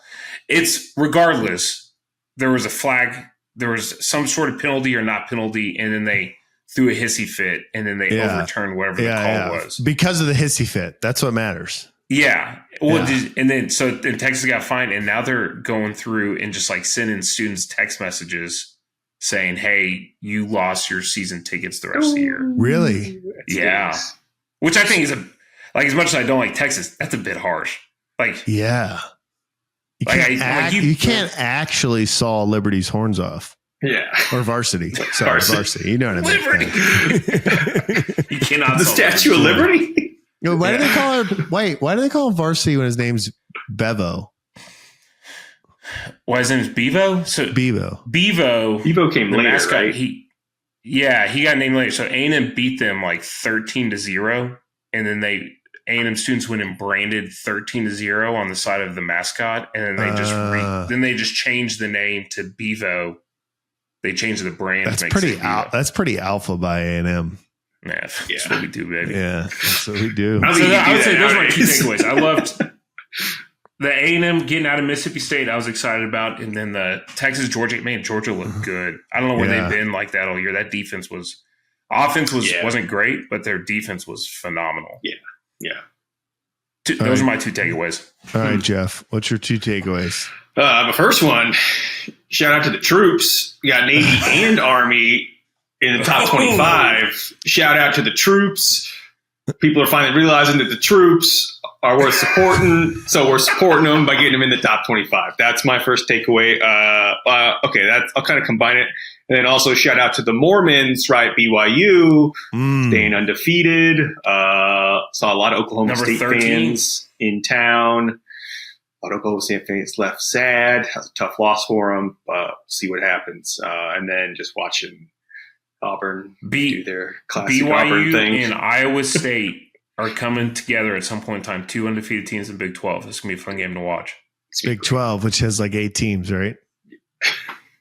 It's regardless. There was a flag. There was some sort of penalty or not penalty, and then they threw a hissy fit, and then they overturned whatever the call was because of the hissy fit. That's what matters. Yeah. Well, and then Texas got fined, and now they're going through and just like sending students text messages saying, "Hey, you lost your season tickets the rest of the year." Really? Yeah. Which I think is as much as I don't like Texas, that's a bit harsh. Like, yeah, you can't actually saw Liberty's horns off. Yeah. Or varsity. Sorry, varsity. You know what I mean? Liberty. You cannot. The Statue of Liberty. Why do they call her? Wait, why do they call him varsity when his name's Bevo? Well, his name's Bevo. So Bevo came later, mascot, right? He got named later. So A&M beat them like 13-0, and then A&M students went and branded 13-0 on the side of the mascot, and then they just changed the name to Bevo. They changed the brand. That's pretty alpha by A&M. Yeah, that's what we do, baby. Yeah, that's what we do. I would say those are my key takeaways. The A&M getting out of Mississippi State, I was excited about. And then the Texas, Georgia, man, Georgia looked good. I don't know where they've been like that all year. That defense wasn't great, but their defense was phenomenal. Yeah. Those are my 2 takeaways. All right, Jeff, what's your 2 takeaways? The first one, shout out to the troops. We got Navy and Army in the top 25. Shout out to the troops. People are finally realizing that the troops are worth supporting, so we're supporting them by getting them in the top 25. That's my first takeaway. Okay, I'll kind of combine it. And then also shout out to the Mormons, right? BYU, staying undefeated. Saw a lot of Oklahoma State 13. Fans in town. A lot of Oklahoma State fans left sad. That was a tough loss for them. We'll see what happens. And then just watching Auburn do their classic BYU Auburn thing. And Iowa State are coming together at some point in time. 2 undefeated teams in Big 12. This is going to be a fun game to watch. Big 12, which has like 8 teams, right?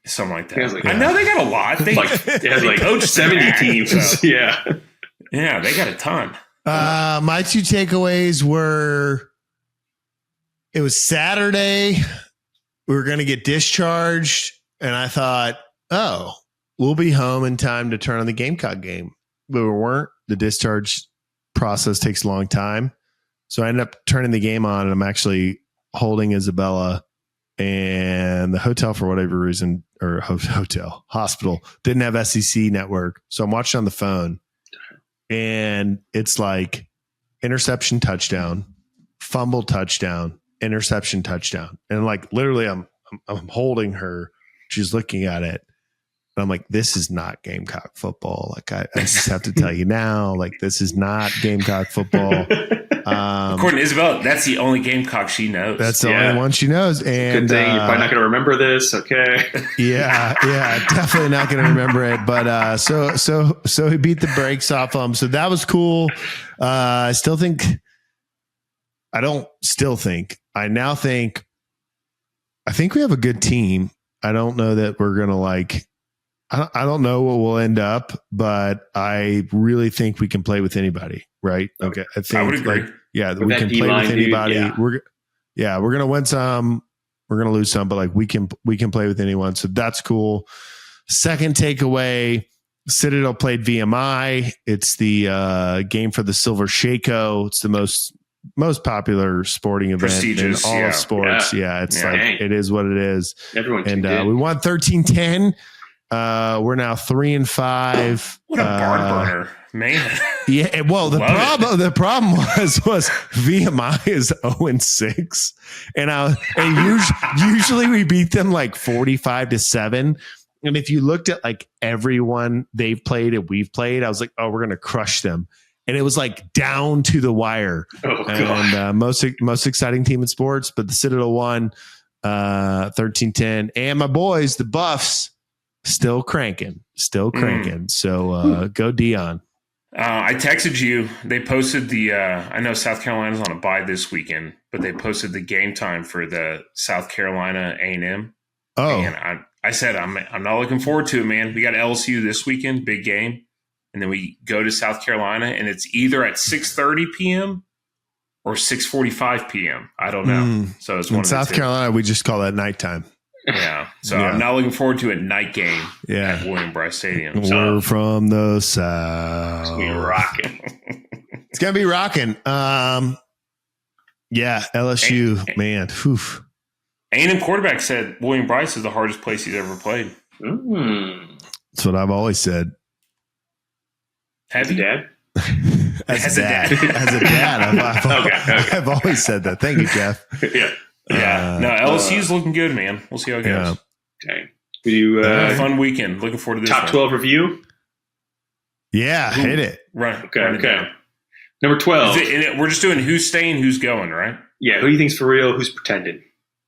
Something like that. Like, I know they got a lot. They has like coached 70 teams. So. Yeah, they got a ton. My 2 takeaways were, it was Saturday. We were going to get discharged. And I thought, we'll be home in time to turn on the Gamecock game. But we weren't. The discharge process takes a long time. So I ended up turning the game on, and I'm actually holding Isabella, and the hotel, for whatever reason, or hospital, didn't have SEC network. So I'm watching on the phone, and it's like interception, touchdown, fumble, touchdown, interception, touchdown. And like literally I'm holding her. She's looking at it. And I'm like, this is not Gamecock football. Like I just have to tell you now, like this is not Gamecock football. According to Isabel, that's the only Gamecock she knows. That's the only one she knows. And good thing you're probably not going to remember this. Okay. Yeah, definitely not going to remember it. But so he beat the brakes off them. So that was cool. I think we have a good team. I don't know that we're going to I don't know what we'll end up, but I really think we can play with anybody, right? Okay. I would agree. We can play with anybody. Dude, we're going to win some, we're going to lose some, but we can play with anyone. So that's cool. Second takeaway, Citadel played VMI. It's the game for the Silver Shako. It's the most popular sporting event in all of sports. It is what it is. Everyone we won 13-10. We're now 3-5. What a barn burner, man. Yeah. Well, the problem was VMI is 0-6, and usually we beat them like 45-7. And if you looked at like everyone they've played and we've played, I was like, oh, we're gonna crush them. And it was like down to the wire. And most exciting team in sports, but the Citadel won 13-10. And my boys, the Buffs, still cranking. So go Dion. I texted you. They posted I know South Carolina's on a bye this weekend, but they posted the game time for the South Carolina A&M. Oh. And I said, I'm not looking forward to it, man. We got LSU this weekend, big game. And then we go to South Carolina, and it's either at 6:30 p.m. or 6:45 p.m. I don't know. So it's one in South Carolina, we just call that nighttime. Yeah. So I'm not looking forward to a night game at William Bryce Stadium. We're from the South. It's going to be rocking. It's going to be rocking. LSU, man. Oof. A&M quarterback said William Bryce is the hardest place he's ever played. That's what I've always said. Have you, Dad? As a dad, I've always said that. Thank you, Jeff. No, LSU's looking good, man. We'll see how it goes. Okay. We do fun weekend. Looking forward to this. Top 12 review. Yeah, hit it. Right. Okay. Number 12. We're just doing who's staying, who's going, right? Yeah. Who do you think's for real? Who's pretending?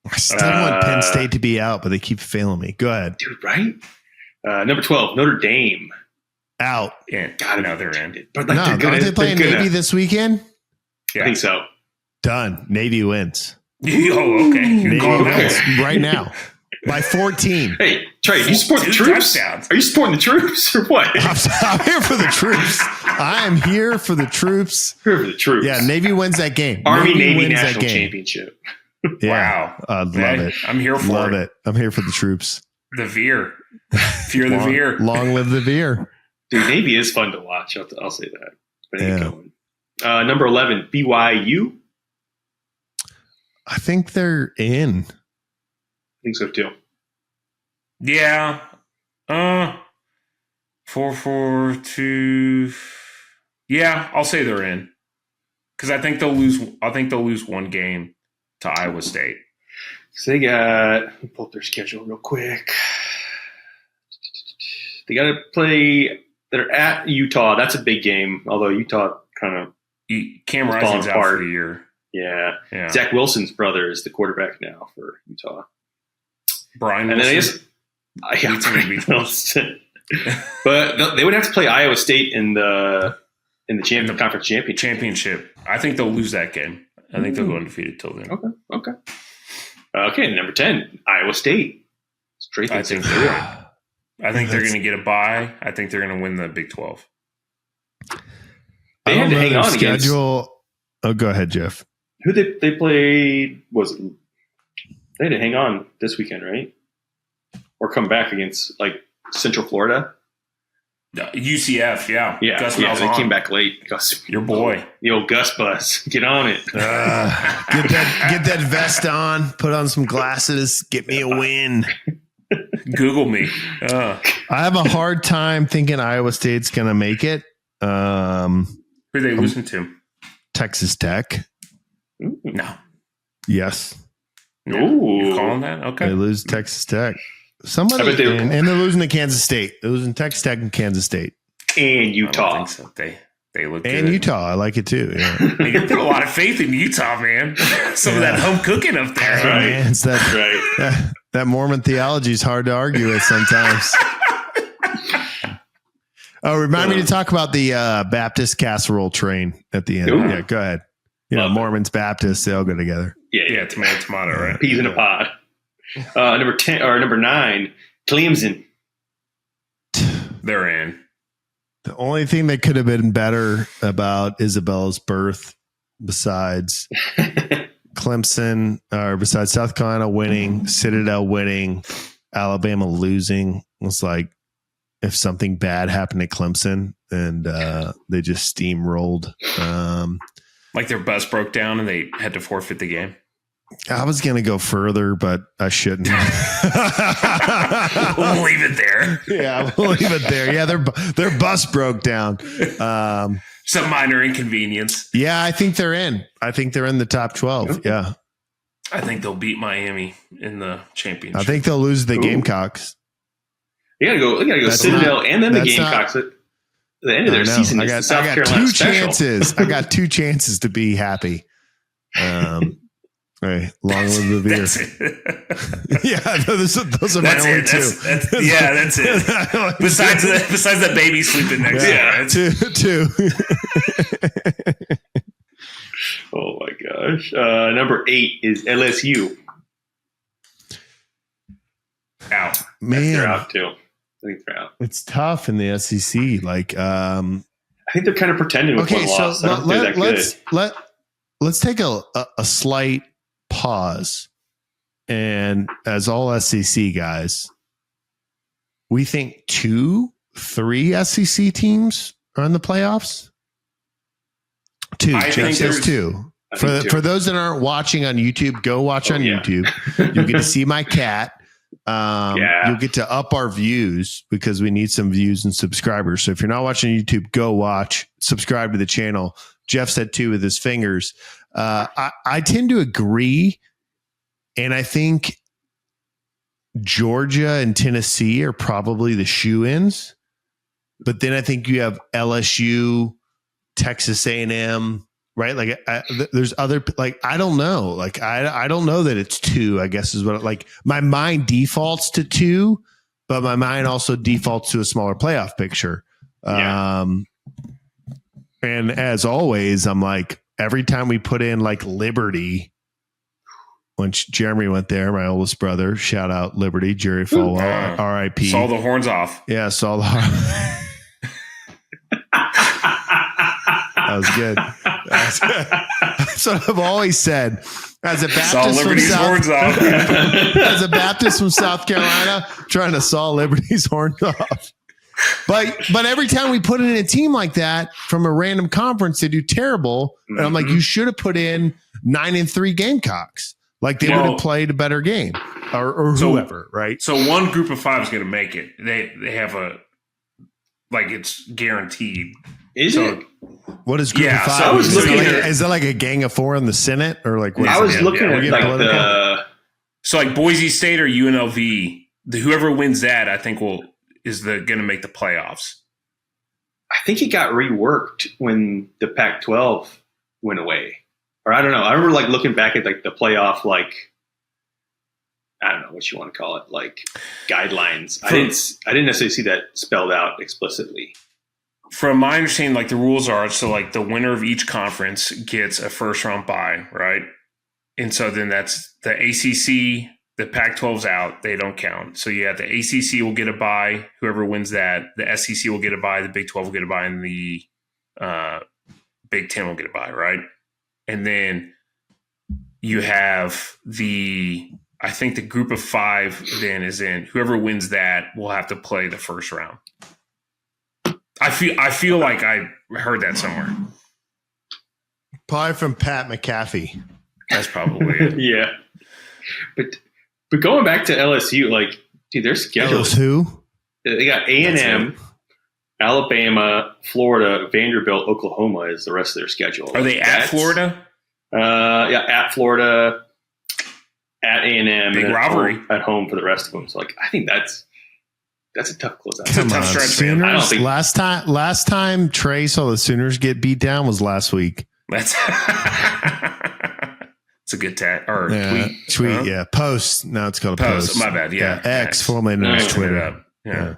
I still want Penn State to be out, but they keep failing me. Go ahead, dude. Right. Number 12, Notre Dame. Out. Yeah, no, they're in. But aren't they playing Navy this weekend? Yeah. I think so. Done. Navy wins. Oh, okay. Navy wins right now by 14. Hey, Trey, do you support the troops? Are you supporting the troops or what? I'm here for the troops. I am here for the troops. Here for the troops. Yeah, Navy wins that game. Army Navy national championship. Yeah, Wow. I'd love it. I'm here for Love it. I'm here for the troops. The veer. Fear the veer. Long live the veer. Dude, Navy is fun to watch. I'll say that. But Yeah. going. Number 11, BYU. I think they're in. I think so too. Yeah. 4-4-2. Yeah, I'll say they're in. Because I think they'll lose one game to Iowa State. So they got, let me pull up their schedule real quick. They got to play, they're at Utah. That's a big game, although Utah kind of Cam Rising's out for the year. Yeah. Yeah. Zach Wilson's brother is the quarterback now for Utah. Brian And Wilson. then Brian Wilson. But they would have to play Iowa State in the conference championship. I think they'll lose that game. I think they'll go undefeated till then. Okay, number 10, Iowa State. Straight I through. think they're going to get a bye. I think they're going to win the Big 12. They had to hang on against. Oh, go ahead, Jeff. Who they played? They had to hang on this weekend, right? Or come back against Central Florida. UCF, yeah. Gus Malzahn. They came back late. Your boy. The old Gus bus. Get on it. Get that vest on. Put on some glasses. Get me a win. Google me. I have a hard time thinking Iowa State's going to make it. Who are they losing to? Texas Tech. No. Yes. Ooh. You're calling that? Okay. They lose Texas Tech. And they're losing to Kansas State. They're losing Texas Tech and Kansas State. And Utah. I don't think so. They look good. And Utah. I like it too. Yeah. Man, you put a lot of faith in Utah, man. Some of that home cooking up there. Right. Man, it's that Mormon theology is hard to argue with sometimes. Remind me to talk about the Baptist casserole train at the end. Ooh. Yeah, go ahead. Mormons, Baptists, they all go together. Yeah. Tomato, right? Peas in a pod. Number 10 or number 9, Clemson. They're in. The only thing that could have been better about Isabella's birth, besides Clemson, or besides South Carolina winning, Citadel winning, Alabama losing, was like if something bad happened at Clemson and they just steamrolled. Like their bus broke down and they had to forfeit the game. I was going to go further, but I shouldn't. We'll leave it there. Yeah, we'll leave it there. Yeah, their bus broke down. Some minor inconvenience. Yeah, I think they're in. I think they're in the top 12. Yeah. I think they'll beat Miami in the championship. I think they'll lose the Gamecocks. They gotta go Citadel and then the Gamecocks at the end of their season. I got Carolina two special. chances. I got 2 chances to be happy. Right, long live the beer. That's it. Yeah, those are my only 2. That's it. Besides the baby sleeping next to it. 2. Oh my gosh. Number 8 is LSU. Out. Man, They're out too. I think they're out. it's tough in the SEC. I think they're kind of pretending with one loss. I don't think they're that good. Let's take a slight pause. And as all SEC guys, we think 2-3 SEC teams are in the playoffs. 2. Jeff says 2. For those that aren't watching on YouTube, go watch on YouTube. You'll get to see my cat. You'll get to up our views because we need some views and subscribers. So if you're not watching YouTube, go watch, subscribe to the channel. Jeff said 2 with his fingers. I tend to agree. And I think Georgia and Tennessee are probably the shoe-ins. But then I think you have LSU, Texas A&M, right? Like there's other, I don't know. I don't know that it's 2, I guess is what my mind defaults to 2, but my mind also defaults to a smaller playoff picture. And as always, I'm like, every time we put in Liberty, when Jeremy went there, my oldest brother, shout out Liberty, Jerry Falwell, RIP. Saw the horns off. Yeah, saw the horns. That was good. That's what I've always said. As a Saw Baptist from Liberty's horns South, off. as a Baptist from South Carolina, trying to saw Liberty's horns off. But every time we put in a team like that from a random conference, they do terrible. And I'm like, you should have put in 9-3 Gamecocks. Like they would have played a better game, or whoever, right? So one group of 5 is going to make it. They have it's guaranteed. Is it? What is group of 5? So I was looking is that like a gang of 4 in the Senate, or like? What I was looking at like So like Boise State or UNLV, whoever wins that, I think is going to make the playoffs. I think it got reworked when the Pac-12 went away, or I don't know. I remember like looking back at like the playoff, like I don't know what you want to call it, like guidelines. I didn't necessarily see that spelled out explicitly. From my understanding, like the rules are, so like the winner of each conference gets a first round bye, right? And so then that's the ACC. The Pac-12's out. They don't count. So yeah, the ACC will get a bye. Whoever wins that, the SEC will get a bye. The Big 12 will get a bye, and the Big 10 will get a bye, right? And then you have I think the group of 5 then is in. Whoever wins that will have to play the first round. I feel like I heard that somewhere. Probably from Pat McAfee. That's probably it. Yeah, but going back to LSU, like, dude, their schedule. Who? They got A&M, Alabama, Florida, Vanderbilt, Oklahoma is the rest of their schedule. Are they at Florida? Yeah, at Florida, at A&M, big and rivalry at home for the rest of them. So, like, I think that's a tough closeout. It's a tough stretch, man. I don't think last time Trey saw the Sooners get beat down was last week. That's it's a good tweet. Yeah, post. Now it's called a post. My bad. Yeah, X formerly known as Twitter. Yeah.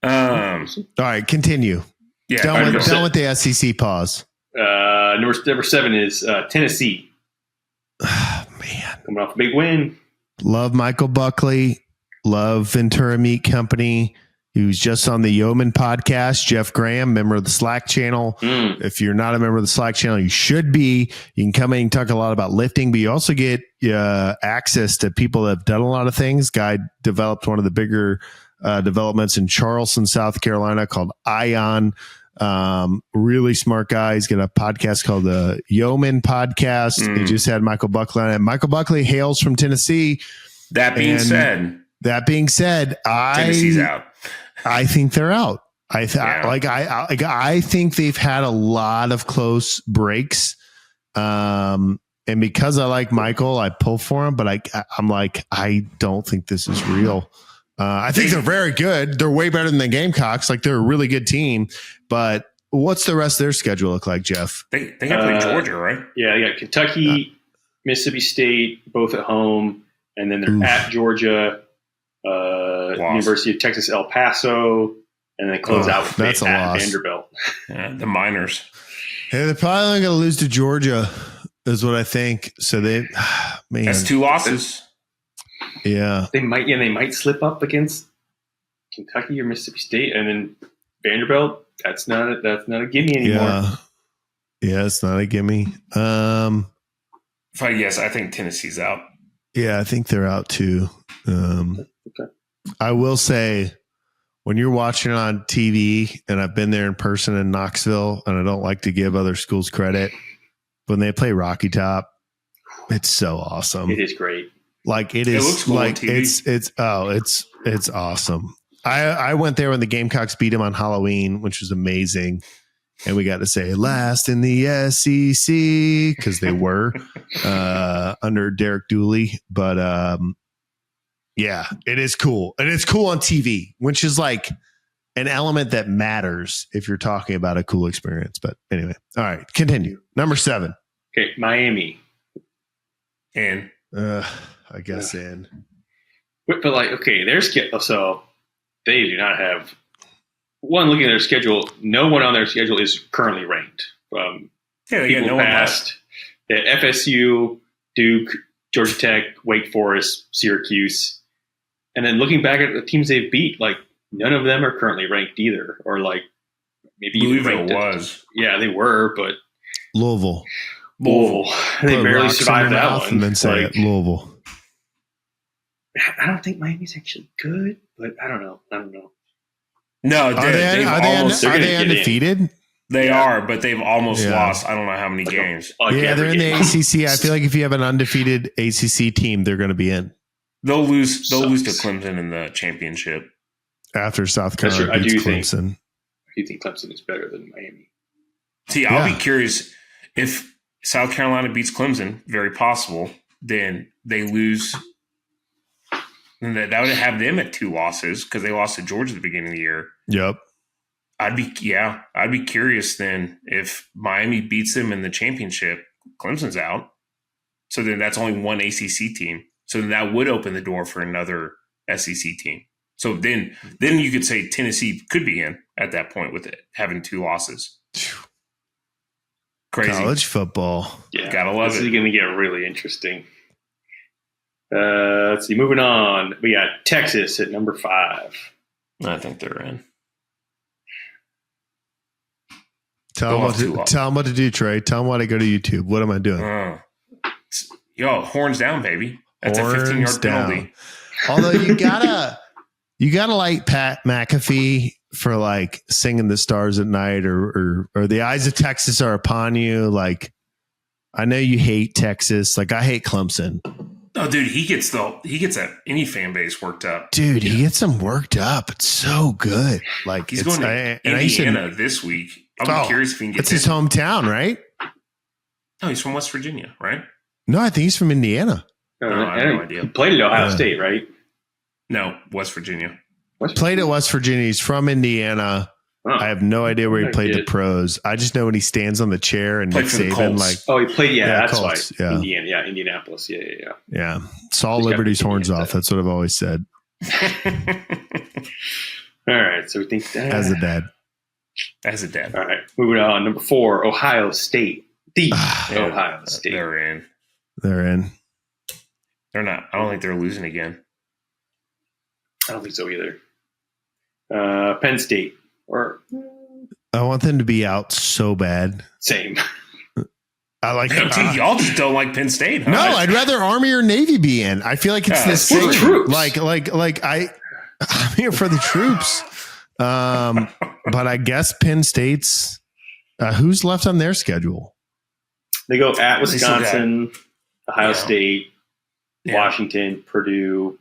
All right, continue. Yeah, done with the SEC pause. Number 7 is Tennessee. Man, coming off a big win. Love Michael Buckley. Love Ventura Meat Company. He was just on the Yeoman podcast. Jeff Graham, member of the Slack channel. If you're not a member of the Slack channel, you should be. You can come in and talk a lot about lifting, but you also get access to people that have done a lot of things. Guy developed one of the bigger developments in Charleston, South Carolina called Ion. Really smart guy. He's got a podcast called the Yeoman Podcast. He just had Michael Buckley on it. Michael Buckley hails from Tennessee. That being said, Tennessee's out. I think they're out. I think they've had a lot of close breaks. And because I like Michael, I pull for him, but I'm like, I don't think this is real. I think they're very good. They're way better than the Gamecocks. Like they're a really good team, but what's the rest of their schedule look like, Jeff? They have to play Georgia, right? Yeah. They got Kentucky, Mississippi State, both at home. And then they're at Georgia, University of Texas, El Paso, and then close out with at Vanderbilt. Yeah, the Miners. Hey, they're probably only going to lose to Georgia, is what I think. So man, that's 2 losses. Yeah, they might slip up against Kentucky or Mississippi State, and then Vanderbilt. That's not a gimme anymore. Yeah, it's not a gimme. If I guess, I think Tennessee's out. Yeah, I think they're out too. Okay. I will say, when you're watching it on TV, and I've been there in person in Knoxville, and I don't like to give other schools credit, when they play Rocky Top, it's so awesome. It is great. Like it is looks cool like on TV. It's awesome. I went there when the Gamecocks beat them on Halloween, which was amazing. And we got to say last in the SEC because they were under Derek Dooley. But yeah, it is cool. And it's cool on TV, which is like an element that matters if you're talking about a cool experience. But anyway, all right, continue. Number 7. Okay, Miami. And I guess in. But like, okay, so they do not have. One, looking at their schedule, no one on their schedule is currently ranked. They get no one left. At FSU, Duke, Georgia Tech, Wake Forest, Syracuse. And then looking back at the teams they've beat, like none of them are currently ranked either. Or like maybe even Louisville was. Yeah, they were, but Louisville. Louisville. They Put barely rocks in survived your that mouth one. and then say it, Louisville. I don't think Miami's actually good, but I don't know. No, Are they undefeated? They are, but they've almost lost. I don't know how many games. They're in the ACC. I feel like if you have an undefeated ACC team, they're going to be in. They'll lose to Clemson in the championship After South Carolina beats Clemson. I do think Clemson is better than Miami. See, I'll be curious if South Carolina beats Clemson, very possible, then they lose. And that would have them at 2 losses because they lost to Georgia at the beginning of the year. Yep. I'd be curious then if Miami beats them in the championship, Clemson's out. So then that's only one ACC team. So then that would open the door for another SEC team. So then you could say Tennessee could be in at that point with it having 2 losses. Crazy. College football. Yeah, gotta love this it. This is going to get really interesting. Let's see. Moving on, we got Texas at number 5. I think they're in. Tell them what to do, Trey. Tell them why to go to YouTube. What am I doing? Horns down, baby. That's horns a 15-yard penalty. Although you gotta like Pat McAfee for like singing the stars at night or the eyes of Texas are upon you. Like, I know you hate Texas. Like, I hate Clemson. Oh, dude, he gets any fan base worked up. Dude, he gets them worked up. It's so good. Like, he's going to Indiana this week. I'm curious if he can get. It's his hometown, right? No, he's from West Virginia, right? No, I think he's from Indiana. I have no idea. He played at Ohio State, right? No, West Virginia. Played at West Virginia. He's from Indiana. Oh. I have no idea where he played the pros. I just know when he stands on the chair and Nick Saban, like, he played. Yeah, that's Colts, why. Indiana, Indianapolis. Yeah. Saw Liberty's horns off. That's what I've always said. All right, so we think that as a dad. All right, moving on. Number 4, Ohio State. Ohio State. They're in. They're not. I don't think they're losing again. I don't think so either. Penn State. I want them to be out so bad. Same. I like y'all just don't like Penn State, huh? No, I'd rather Army or Navy be in. I feel like it's the same. Troops. I'm here for the troops. But I guess Penn State's who's left on their schedule? They go at Wisconsin, Ohio State, Washington, Purdue,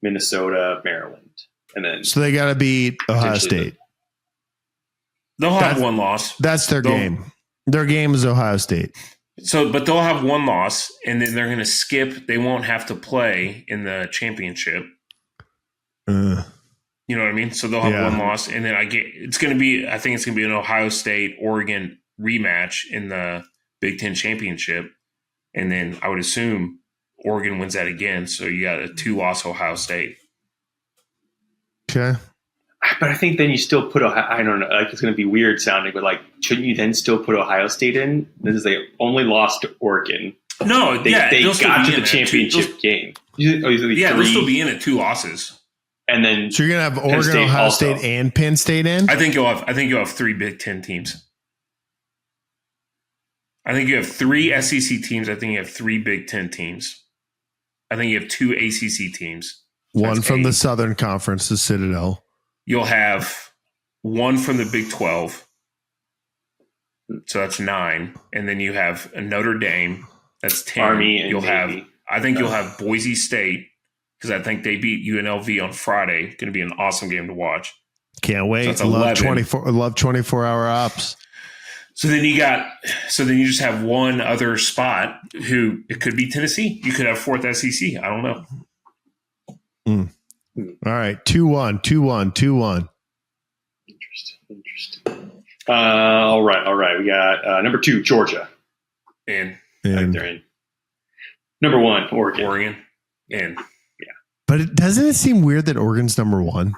Minnesota, Maryland, and then so they got to beat Ohio State. They'll have one loss. That's their game. Their game is Ohio State. So, but they'll have one loss, and then they're going to skip. They won't have to play in the championship. You know what I mean? So they'll have one loss, and then I think it's going to be an Ohio State Oregon rematch in the Big Ten championship, and then I would assume Oregon wins that again. So you got a 2-loss Ohio State. Okay. But I think then you still put I don't know, like it's going to be weird sounding, but like, shouldn't you then still put Ohio State in? Because they only lost to Oregon. No, they got to the championship game. They'll still be in at 2 losses. And then so you're going to have Oregon, Ohio State, and Penn State in? I think you'll have 3 Big Ten teams. I think you have 3 SEC teams. I think you have 3 Big Ten teams. I think you have 2 ACC teams. One from the Southern Conference, the Citadel. You'll have 1 from the Big 12. So that's 9. And then you have a Notre Dame. That's 10. Army and Navy. You'll have Boise State because I think they beat UNLV on Friday. Going to be an awesome game to watch. Can't wait. So love 24-hour ops. So then you just have one other spot who it could be Tennessee. You could have 4th SEC. I don't know. All right. 2-1. Interesting. All right. We got number 2, Georgia. And they're in. Number 1, Oregon. And yeah. But doesn't it seem weird that Oregon's number 1?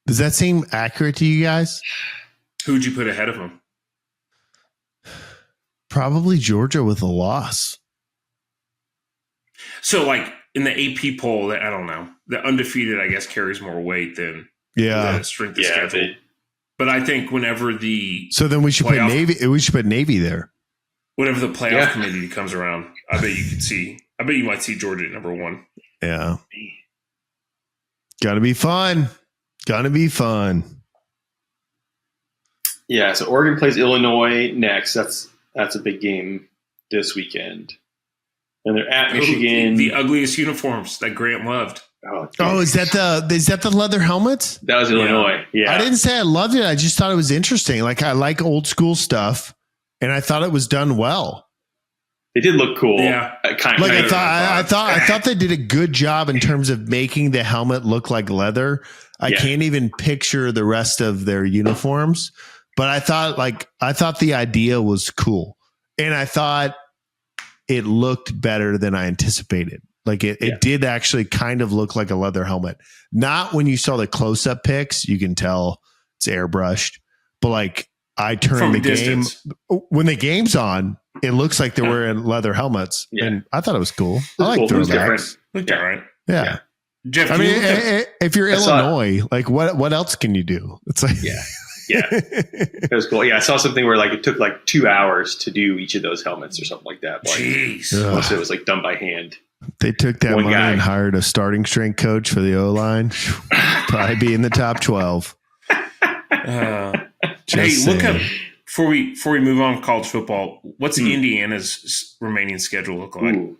Does that seem accurate to you guys? Who'd you put ahead of them? Probably Georgia with a loss. So, like in the AP poll, I don't know. The undefeated, I guess, carries more weight than the strength of schedule. But I think whenever the So then we should put Navy. We should put Navy there. Whenever the playoff committee comes around, I bet you might see Georgia at number 1. Yeah. Gotta be fun. Yeah, so Oregon plays Illinois next. That's a big game this weekend. And they're at Michigan. The ugliest uniforms that Grant loved. Oh, is that the leather helmets? That was Illinois. Yeah. I didn't say I loved it. I just thought it was interesting. Like, I like old school stuff, and I thought it was done well. It did look cool. Yeah. I thought they did a good job in terms of making the helmet look like leather. I can't even picture the rest of their uniforms, but I thought the idea was cool, and I thought it looked better than I anticipated. Like it did actually kind of look like a leather helmet. Not when you saw the close-up pics, you can tell it's airbrushed, but like I turned the game when the game's on, it looks like they're wearing leather helmets, and I thought it was cool. I like throwbacks. Looked all right. Yeah. Jeff, I mean, if you're Illinois, like what else can you do? It's like yeah, it was cool. Yeah, I saw something where like it took like 2 hours to do each of those helmets or something like that. Like, jeez, most of it was like done by hand. They took that money and hired a starting strength coach for the O-line. Probably be in the top 12. Hey, look up before we move on to college football. What's Indiana's remaining schedule look like? Ooh,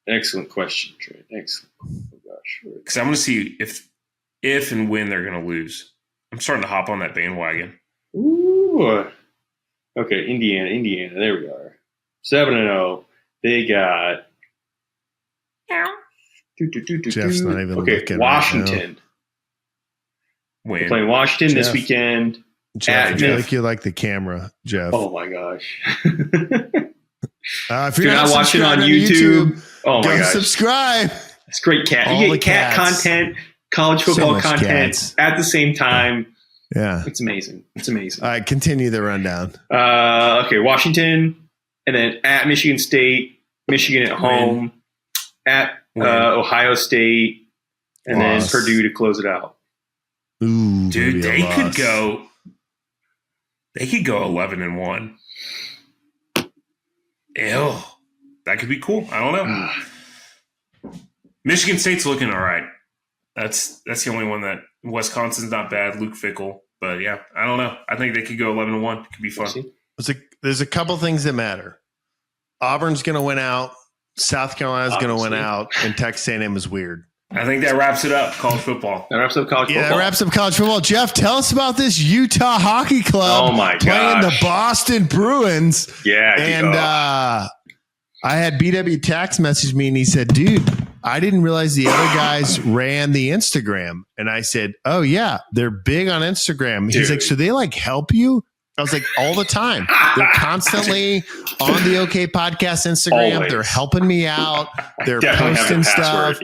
excellent question, Trey. Excellent. Oh gosh, because I want to see if and when they're going to lose. I'm starting to hop on that bandwagon. Ooh. Okay, Indiana. There we are. 7-0. They got. Jeff's not even looking. Washington. When? They're playing Washington this weekend. Jeff, I feel like you like the camera, Jeff. Oh my gosh. If you're not watching on YouTube, oh my gosh. Subscribe. It's great cat. You get cat content, college football content at the same time. Yeah. It's amazing. All right, continue the rundown. Okay, Washington, and then at Michigan State, Michigan at home, at Ohio State, and then Purdue to close it out. Ooh, dude, they could go 11-1. Ew, that could be cool. I don't know. Michigan State's looking all right. That's the only one that Wisconsin's not bad. Luke Fickell, but yeah, I don't know. I think they could go 11-1. It could be fun. There's a couple things that matter. Auburn's going to win out. South Carolina's going to win out, and Texas A&M is weird. I think that wraps it up. College football. That wraps up college football. Jeff, tell us about this Utah Hockey Club. Oh my gosh. Playing the Boston Bruins. Yeah. And I had BW Tax message me, and he said, dude, I didn't realize the other guys ran the Instagram. And I said, oh, yeah, they're big on Instagram. He's like, so they like help you? I was like, all the time. They're constantly on the OK Podcast Instagram. Always. They're helping me out. They're posting stuff.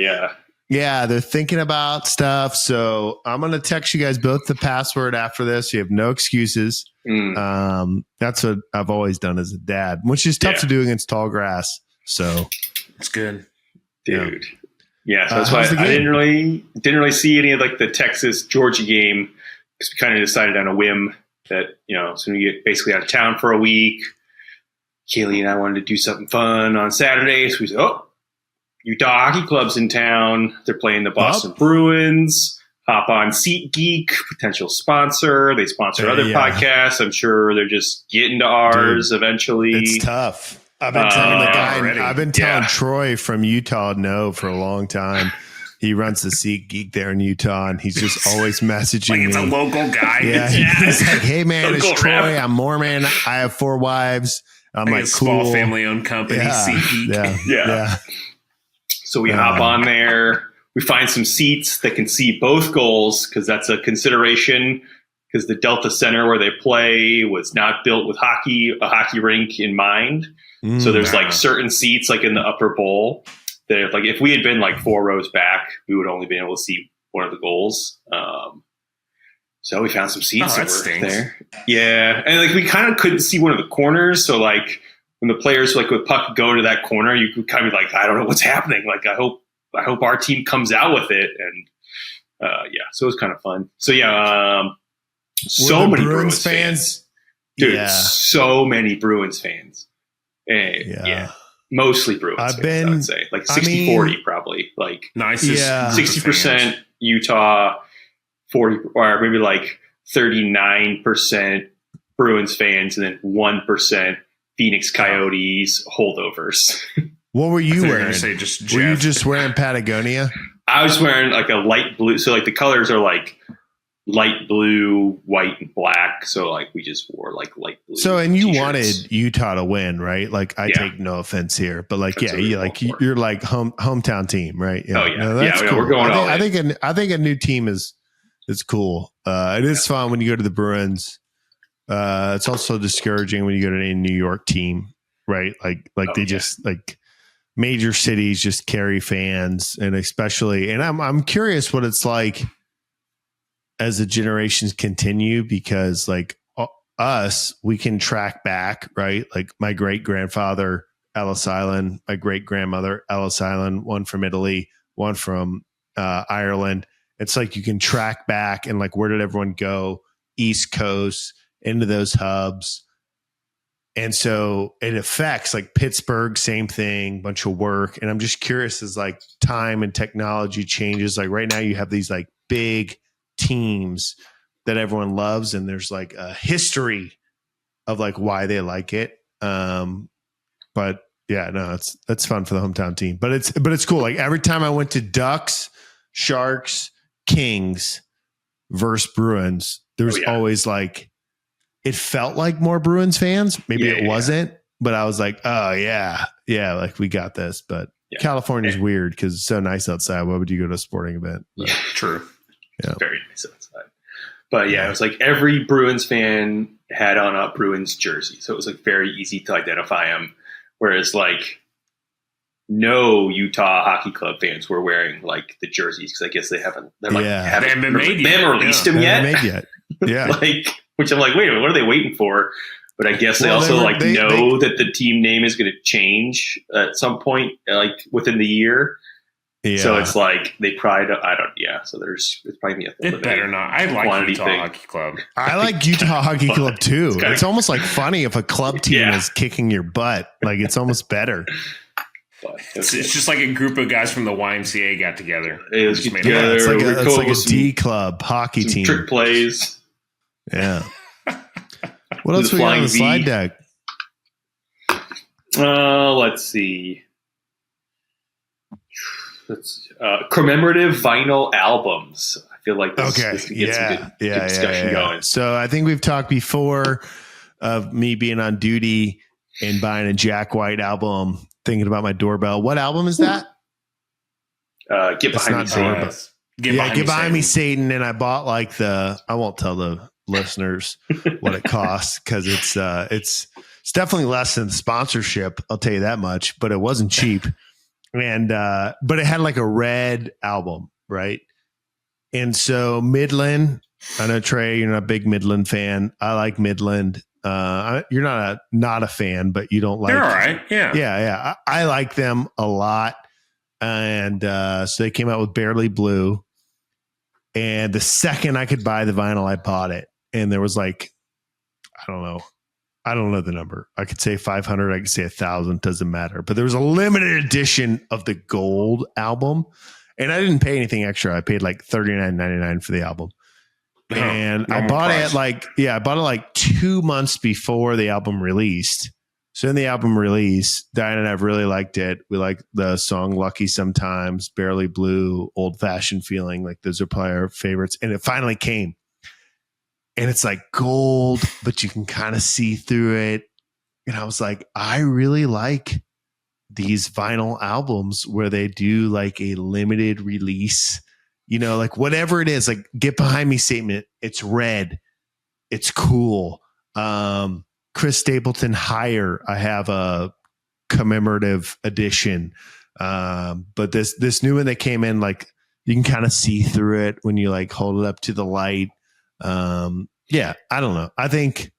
Yeah, they're thinking about stuff. So I'm going to text you guys both the password after this. You have no excuses. That's what I've always done as a dad, which is tough to do against tall grass. So it's good. Dude. Yeah, so that's why I didn't really see any of like the Texas Georgia game, because we kind of decided on a whim that, so we get basically out of town for a week. Kaylee and I wanted to do something fun on Saturday. So we said, Utah Hockey Club's in town. They're playing the Boston Bruins. Hop on SeatGeek, potential sponsor. They sponsor other podcasts. I'm sure they're just getting to ours eventually. It's tough. I've been telling the guy. I've been telling Troy from Utah no for a long time. He runs the SeatGeek there in Utah, and he's just always messaging me. It's a local guy. Yeah, he's like, "Hey man, it's Troy. I'm Mormon. I have 4 wives. I'm like, cool. Small family-owned company. SeatGeek. Yeah. So we hop on there. We find some seats that can see both goals, because that's a consideration. Because the Delta Center where they play was not built with a hockey rink in mind. So there's like certain seats like in the upper bowl that like if we had been like 4 rows back, we would only been able to see one of the goals. So we found some seats that were there. Yeah. And like we kind of couldn't see one of the corners. So like when the players like with puck go to that corner, you could kind of be like, I don't know what's happening. Like I hope our team comes out with it. And so it was kind of fun. So So many Bruins fans. Dude, Yeah. so many Bruins fans. Yeah. Mostly Bruins fans, I would say. Like 60-40 probably. Like nicest 60% Utah, 40 or maybe like 39% Bruins fans, and then 1% Phoenix Coyotes holdovers. What were you wearing? Were you just wearing Patagonia? I was wearing like a light blue. So like the colors are like light blue, white, and black. So like we just wore like light blue. So and you t-shirts. wanted Utah to win, right? Like I take no offense here, but like you're like hometown team, right? Yeah. Oh yeah, no, that's cool. we're going all in. I think a new team is cool. It is fun when you go to the Bruins. It's also discouraging when you go to a New York team, right? Like they just like major cities just carry fans, and especially, and I'm curious what it's like as the generations continue, because like we can track back, right? Like my great grandfather, Ellis Island, my great grandmother, Ellis Island, one from Italy, one from Ireland. It's like you can track back and like, where did everyone go? East Coast into those hubs. And so it affects like Pittsburgh, same thing, bunch of work. And I'm just curious as like time and technology changes, like right now you have these like big teams that everyone loves, and there's like a history of like why they like it. But yeah, no, that's fun for the hometown team, but it's cool. Like every time I went to Ducks, Sharks, Kings versus Bruins, there was always like, it felt like more Bruins fans. Maybe it wasn't, but I was like, oh yeah, like we got this. But California's weird because it's so nice outside. Why would you go to a sporting event? But, yeah, true. Yeah. Very nice outside. But yeah, it was like every Bruins fan had on a Bruins jersey. So it was like very easy to identify them. Whereas like no Utah Hockey Club fans were wearing like the jerseys, because I guess they haven't released them yet. Yeah. Like, which I'm like, wait a minute, what are they waiting for? But I guess they also know that the team name is going to change at some point, like within the year. Yeah. So it's like they probably so it's probably it better not. I like Utah Hockey Club. I like Utah Hockey Club too. It's almost like funny if a club team is kicking your butt. Like it's almost better. It's just like a group of guys from the YMCA got together. It was together. It's like a D club hockey team. Trick plays. Yeah. What else we got on the slide deck? Let's see. Commemorative vinyl albums. I feel like this can get some good discussion going. So I think we've talked before of me being on duty and buying a Jack White album, thinking about my doorbell. What album is that? Get Behind Me, Satan. Get Behind Me, Satan. And I bought like I won't tell the listeners what it costs, because it's definitely less than sponsorship. I'll tell you that much, but it wasn't cheap. And, but it had like a red album, right? And so Midland, I know Trey, you're not a big Midland fan. I like Midland. You're not a fan, but you don't like. They're all right. Yeah. Yeah. I like them a lot. And, so they came out with Barely Blue. And the second I could buy the vinyl, I bought it. And there was like, I don't know the number. I could say 500. I could say 1,000. Doesn't matter. But there was a limited edition of the gold album, and I didn't pay anything extra. I paid like $39.99 for the album, and I bought it I bought it like 2 months before the album released. So in the album release, Diane and I really liked it. We liked the song "Lucky Sometimes," "Barely Blue," "Old Fashioned Feeling." Like those are probably our favorites. And it finally came. And it's like gold, but you can kind of see through it. And I was like, I really like these vinyl albums where they do like a limited release, like whatever it is, like Get Behind Me, Statement. It's red. It's cool. Chris Stapleton, Higher. I have a commemorative edition. But this new one that came in, like you can kind of see through it when you like hold it up to the light. I don't know. I think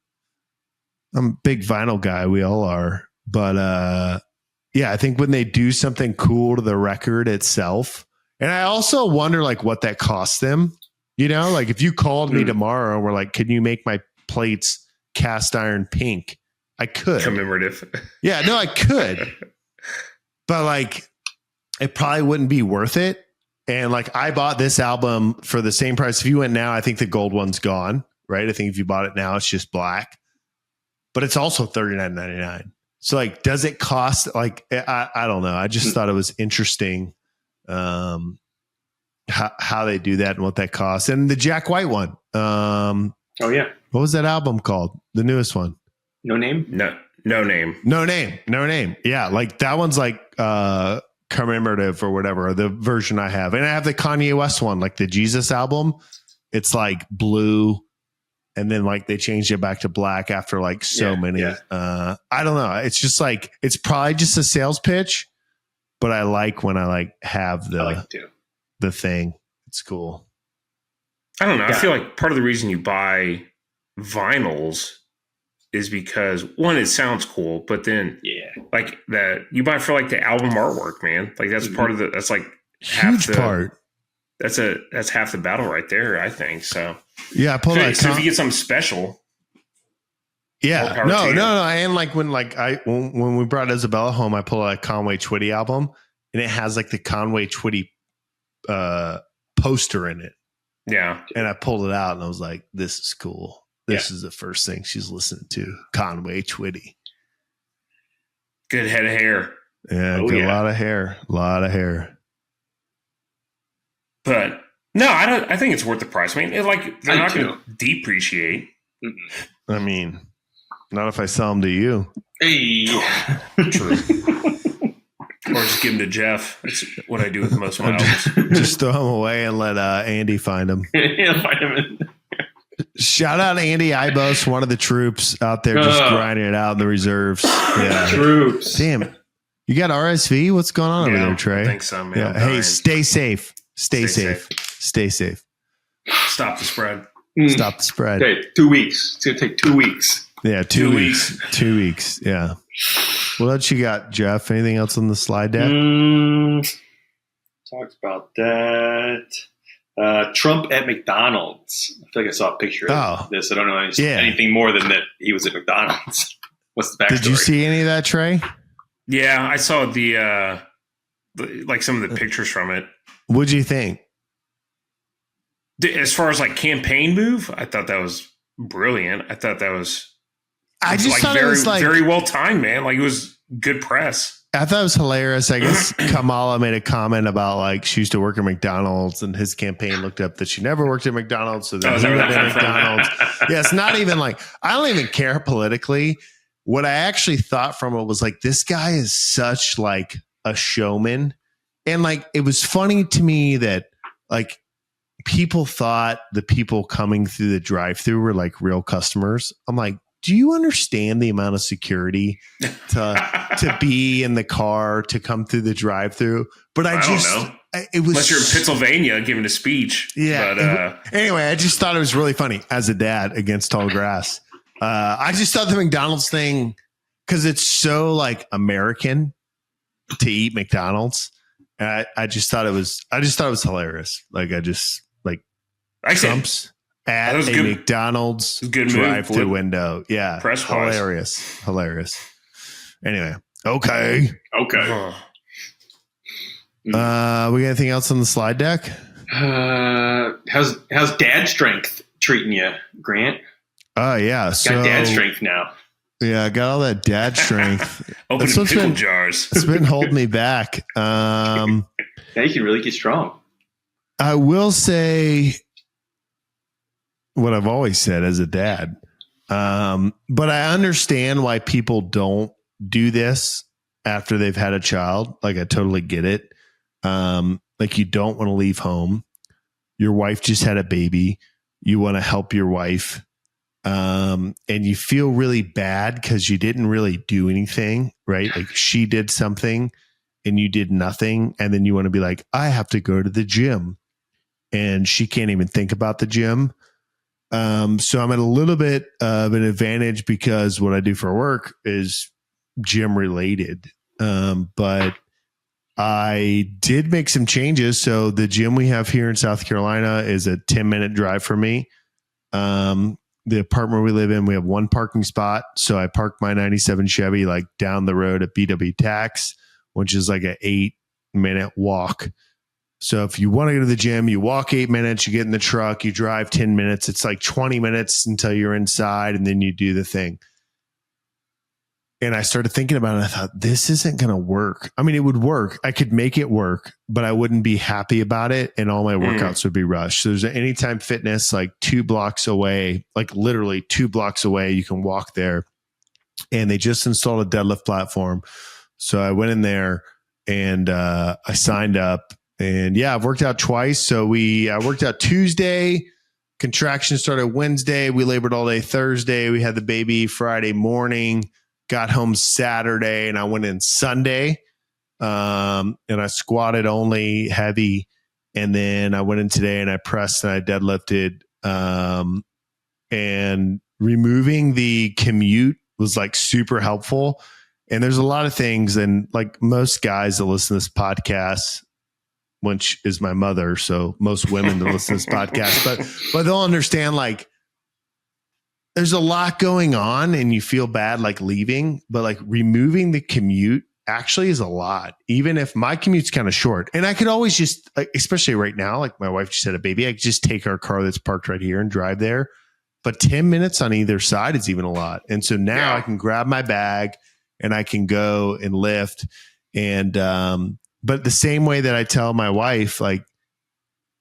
I'm a big vinyl guy. We all are, but I think when they do something cool to the record itself, and I also wonder like what that costs them, You know, like if you called me tomorrow and were like, can you make my plates cast iron pink? I could. Commemorative. Yeah, no, I could. But like, it probably wouldn't be worth it. And like, I bought this album for the same price. If you went now, I think the gold one's gone, right? I think if you bought it now, it's just black. But it's also $39.99. So like, does it cost like, I don't know. I just thought it was interesting how they do that and what that costs. And the Jack White one. Oh yeah. What was that album called? The newest one? No Name? No name. No Name. Yeah. Like that one's like commemorative or whatever, the version I have. And I have the Kanye West one, like the Jesus album. It's like blue. And then like they changed it back to black after like many. Yeah. I don't know. It's just like, it's probably just a sales pitch, but I like when I like have the thing. It's cool. I don't know. Yeah. I feel like part of the reason you buy vinyls is because one, it sounds cool, but then like that you buy for like the album artwork, man. Like that's part of that's like huge part. That's half the battle right there, I think. So yeah, I pulled that. So if you get something special. Yeah. No. And like when we brought Isabella home, I pulled a Conway Twitty album and it has like the Conway Twitty poster in it. Yeah. And I pulled it out and I was like, this is cool. This is the first thing she's listening to. Conway Twitty. Good head of hair. Yeah, a lot of hair. But no, I think it's worth the price. I mean, they're not going to depreciate. Mm-hmm. I mean, not if I sell them to you. Hey. True. Or just give them to Jeff. That's what I do with most of my albums. Just throw them away and let Andy find them. Find them. Shout out Andy Ibos, one of the troops out there just grinding it out in the reserves. Yeah. Troops. Damn. You got RSV? What's going on over there, Trey? I think so, man. Yeah. Hey, stay safe. Stay safe. Stay safe. Stop the spread. Stop the spread. Okay, 2 weeks. It's going to take 2 weeks. Yeah, 2 weeks. 2 weeks. Yeah. What else you got, Jeff? Anything else on the slide deck? Talked about that. Trump at McDonald's. I feel like I saw a picture of this. I don't know anything more than that he was at McDonald's. What's the backstory? Did you see any of that, Trey? Yeah, I saw the like some of the pictures from it. What'd you think? As far as like campaign move, I thought that was brilliant. I thought that was thought it was very well timed, man. Like it was good press. I thought it was hilarious. I guess Kamala made a comment about like she used to work at McDonald's and his campaign looked up that she never worked at McDonald's. So then he went to McDonald's. Yeah, it's not even like, I don't even care politically. What I actually thought from it was like, this guy is such like a showman. And like, it was funny to me that like people thought the people coming through the drive-thru were like real customers. I'm like, do you understand the amount of security to be in the car to come through the drive-thru? But I just don't know. It was unless you're in Pennsylvania giving a speech. Yeah. But, anyway, I just thought it was really funny as a dad against tall grass. I just thought the McDonald's thing, because it's so like American to eat McDonald's. And I just thought it was hilarious. Like Trump's at a McDonald's drive-thru window. Yeah. Hilarious. Anyway. Okay. We got anything else on the slide deck? How's dad strength treating you, Grant? Yeah. Got dad strength now. Yeah, I got all that dad strength. Opening pickle jars. It's been holding me back. Now you can really get strong. I will say what I've always said as a dad. But I understand why people don't do this after they've had a child. Like I totally get it. Like you don't want to leave home. Your wife just had a baby. You want to help your wife. And you feel really bad because you didn't really do anything, right? Like she did something and you did nothing. And then you want to be like, I have to go to the gym. And she can't even think about the gym. So I'm at a little bit of an advantage because what I do for work is gym related. But I did make some changes. So the gym we have here in South Carolina is a 10-minute drive for me. The apartment we live in, we have one parking spot. So I park my 97 Chevy like down the road at BW Tax, which is like an 8-minute walk. So if you want to go to the gym, you walk 8 minutes, you get in the truck, you drive 10 minutes. It's like 20 minutes until you're inside, and then you do the thing. And I started thinking about it. And I thought, this isn't going to work. I mean, it would work. I could make it work, but I wouldn't be happy about it. And all my workouts would be rushed. So there's an Anytime Fitness, like 2 blocks away, like literally 2 blocks away. You can walk there. And they just installed a deadlift platform. So I went in there and I signed up. And yeah, I've worked out twice. So I worked out Tuesday. Contraction started Wednesday. We labored all day Thursday. We had the baby Friday morning. Got home Saturday, and I went in Sunday, and I squatted only heavy. And then I went in today and I pressed and I deadlifted, and removing the commute was like super helpful. And there's a lot of things, and like most guys that listen to this podcast, which is my mother, so most women that listen to this podcast, but they'll understand, like, there's a lot going on and you feel bad like leaving, but like removing the commute actually is a lot. Even if my commute's kind of short, and I could always just, like, especially right now, like my wife just had a baby, I could just take our car that's parked right here and drive there. But 10 minutes on either side is even a lot. And so now I can grab my bag and I can go and lift. And, but the same way that I tell my wife, like,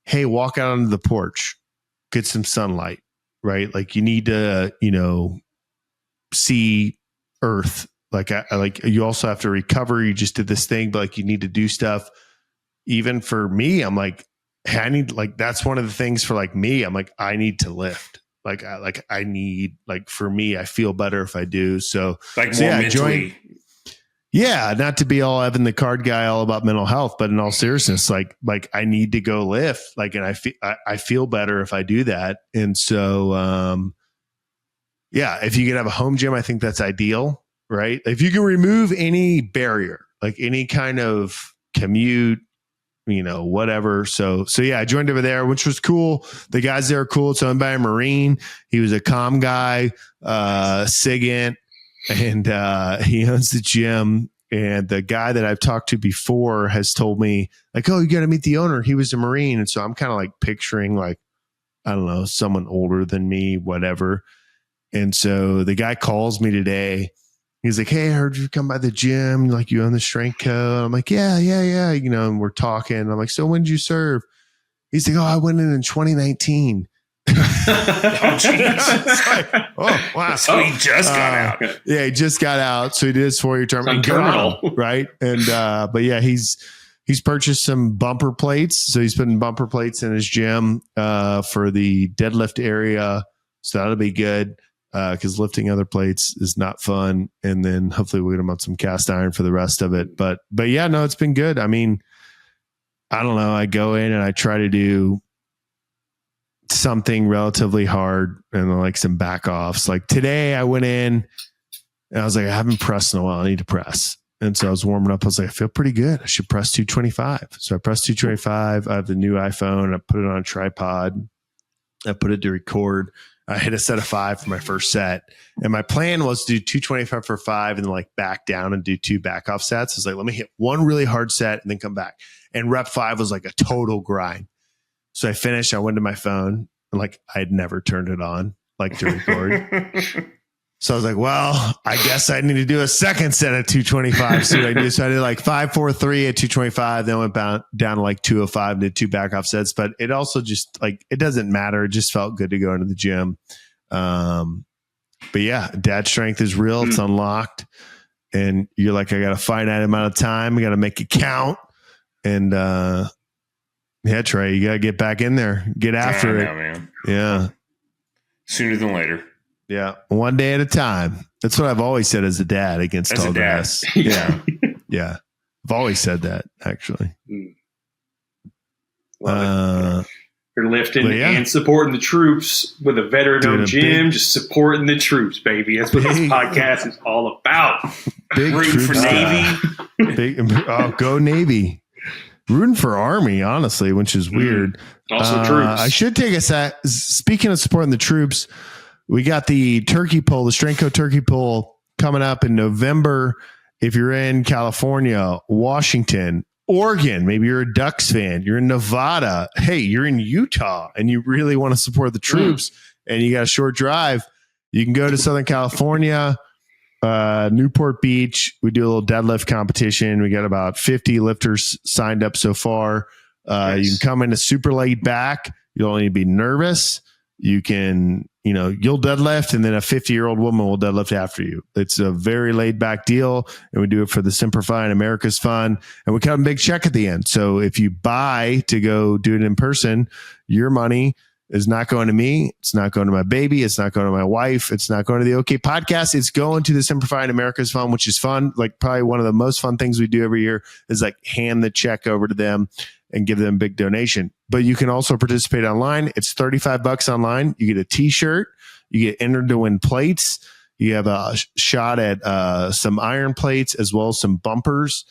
hey, walk out onto the porch, get some sunlight. Right? Like, you need to, see earth. Like, you also have to recover. You just did this thing, but like, you need to do stuff. Even for me, I'm like, hey, I need, like, that's one of the things for like me. I'm like, I need to lift. I need, like, for me, I feel better if I do. So more mentally. Not to be all Evan the card guy, all about mental health, but in all seriousness, like I need to go lift, like, and I feel better if I do that. And so, if you can have a home gym, I think that's ideal, right? If you can remove any barrier, like any kind of commute, whatever. So yeah, I joined over there, which was cool. The guys there are cool. It's owned by a Marine. He was a comm guy, SIGINT. And he owns the gym. And the guy that I've talked to before has told me, like, oh, you got to meet the owner. He was a Marine. And so I'm kind of like picturing, like, I don't know, someone older than me, whatever. And so the guy calls me today. He's like, hey, I heard you come by the gym. Like, you own the strength co. I'm like, yeah. And we're talking. I'm like, so when did you serve? He's like, oh, I went in 2019. Oh, geez. Like, oh, wow. So he just got out. Yeah, he just got out. So he did his 4-year term. Some terminal. Right. And but yeah, he's purchased some bumper plates. So he's putting bumper plates in his gym for the deadlift area. So that'll be good. Because lifting other plates is not fun. And then hopefully we'll get him on some cast iron for the rest of it. But yeah, no, it's been good. I mean, I don't know. I go in and I try to do something relatively hard and like some back offs. Like today I went in and I was like, I haven't pressed in a while. I need to press. And so I was warming up. I was like, I feel pretty good. I should press 225. So I pressed 225. I have the new iPhone. I put it on a tripod. I put it to record. I hit a set of 5 for my first set. And my plan was to do 225 for 5 and then like back down and do 2 back off sets. I was like, let me hit one really hard set and then come back. And rep 5 was like a total grind. So I finished. I went to my phone and like I had never turned it on, like to record. So I was like, well, I guess I need to do a second set of 225. So what I do. So I did like 5, 4, 3 at 225. Then went down to like 205 and did 2 back off sets. But it also just like, it doesn't matter. It just felt good to go into the gym. But yeah, dad strength is real. It's unlocked. And you're like, I got a finite amount of time. I got to make it count. And yeah, Trey, you got to get back in there. Get after it. Man. Yeah. Sooner than later. Yeah. One day at a time. That's what I've always said as a dad against as all a dad. guys. Yeah. Yeah. I've always said that, actually. They're lifting and supporting the troops with a veteran-owned gym, just supporting the troops, baby. That's what this podcast is all about. Big rooting for Navy. Go Navy. Rooting for Army, honestly, which is weird. Also troops. I should take a sec. Speaking of supporting the troops, we got the turkey pull, the Strength Co turkey pull coming up in November. If you're in California, Washington, Oregon, maybe you're a Ducks fan, you're in Nevada, hey, you're in Utah and you really want to support the troops and you got a short drive, you can go to Southern California, Newport Beach. We do a little deadlift competition. We got about 50 lifters signed up so far. You can come in super laid back. You don't need to be nervous. You can, you'll deadlift and then a 50-year-old woman will deadlift after you. It's a very laid back deal. And we do it for the Simplifying America's Fun. And we cut a big check at the end. So if you buy to go do it in person, your money is not going to me. It's not going to my baby. It's not going to my wife. It's not going to the OK Podcast. It's going to the Simplifying America's Fun, which is fun. Like probably one of the most fun things we do every year is like hand the check over to them and give them a big donation. But you can also participate online. It's $35 online. You get a t-shirt. You get entered to win plates. You have a shot at some iron plates as well as some bumpers.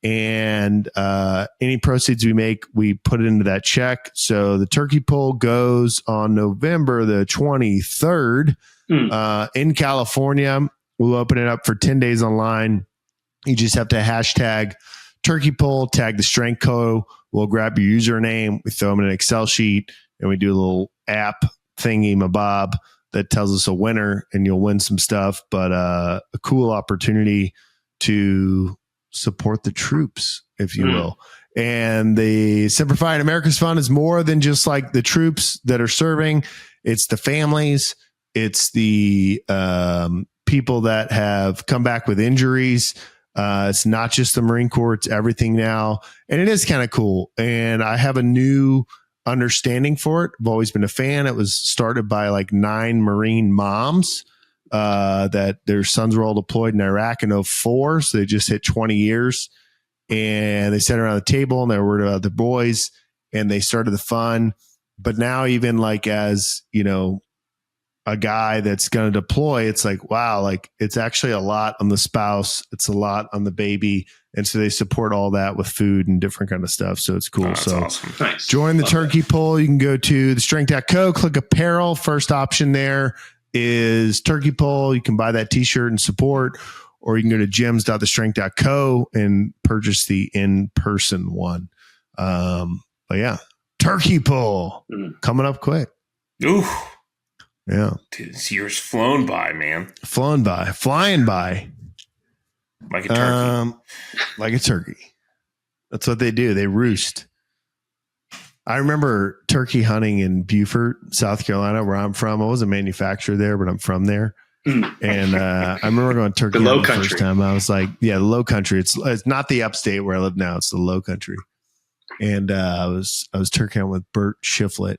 And any proceeds we make, we put it into that check. So the turkey pull goes on November the 23rd in California. We'll open it up for 10 days online. You just have to hashtag turkey pull, tag the Strength Co. We'll grab your username. We throw them in an Excel sheet and we do a little app thingy mabob that tells us a winner and you'll win some stuff. But a cool opportunity to support the troops, if you will. And the Simplifying America's Fun is more than just like the troops that are serving. It's the families. It's the people that have come back with injuries. It's not just the Marine Corps. It's everything now. And it is kind of cool. And I have a new understanding for it. I've always been a fan. It was started by like 9 Marine moms that their sons were all deployed in Iraq in 2004. So they just hit 20 years and they sat around the table and they were worried about the boys and they started the fun. But now even like as, a guy that's going to deploy, it's like, wow, like it's actually a lot on the spouse. It's a lot on the baby. And so they support all that with food and different kind of stuff. So it's cool. So awesome. Nice. Join the turkey pull. You can go to thestrength.co, click apparel. First option there is turkey pull. You can buy that t-shirt and support, or you can go to gyms.thestrength.co and purchase the in-person one. But yeah, turkey pull coming up quick. Ooh. Yeah. Dude, this year's flown by, man. Flying by. Like a turkey. Like a turkey. That's what they do. They roost. I remember turkey hunting in Beaufort, South Carolina, where I'm from. I was a manufacturer there, but I'm from there. And I remember going turkey hunting the first time. I was like, yeah, the low country. It's not the upstate where I live now. It's the low country. And I was turkey hunting with Bert Shiflett.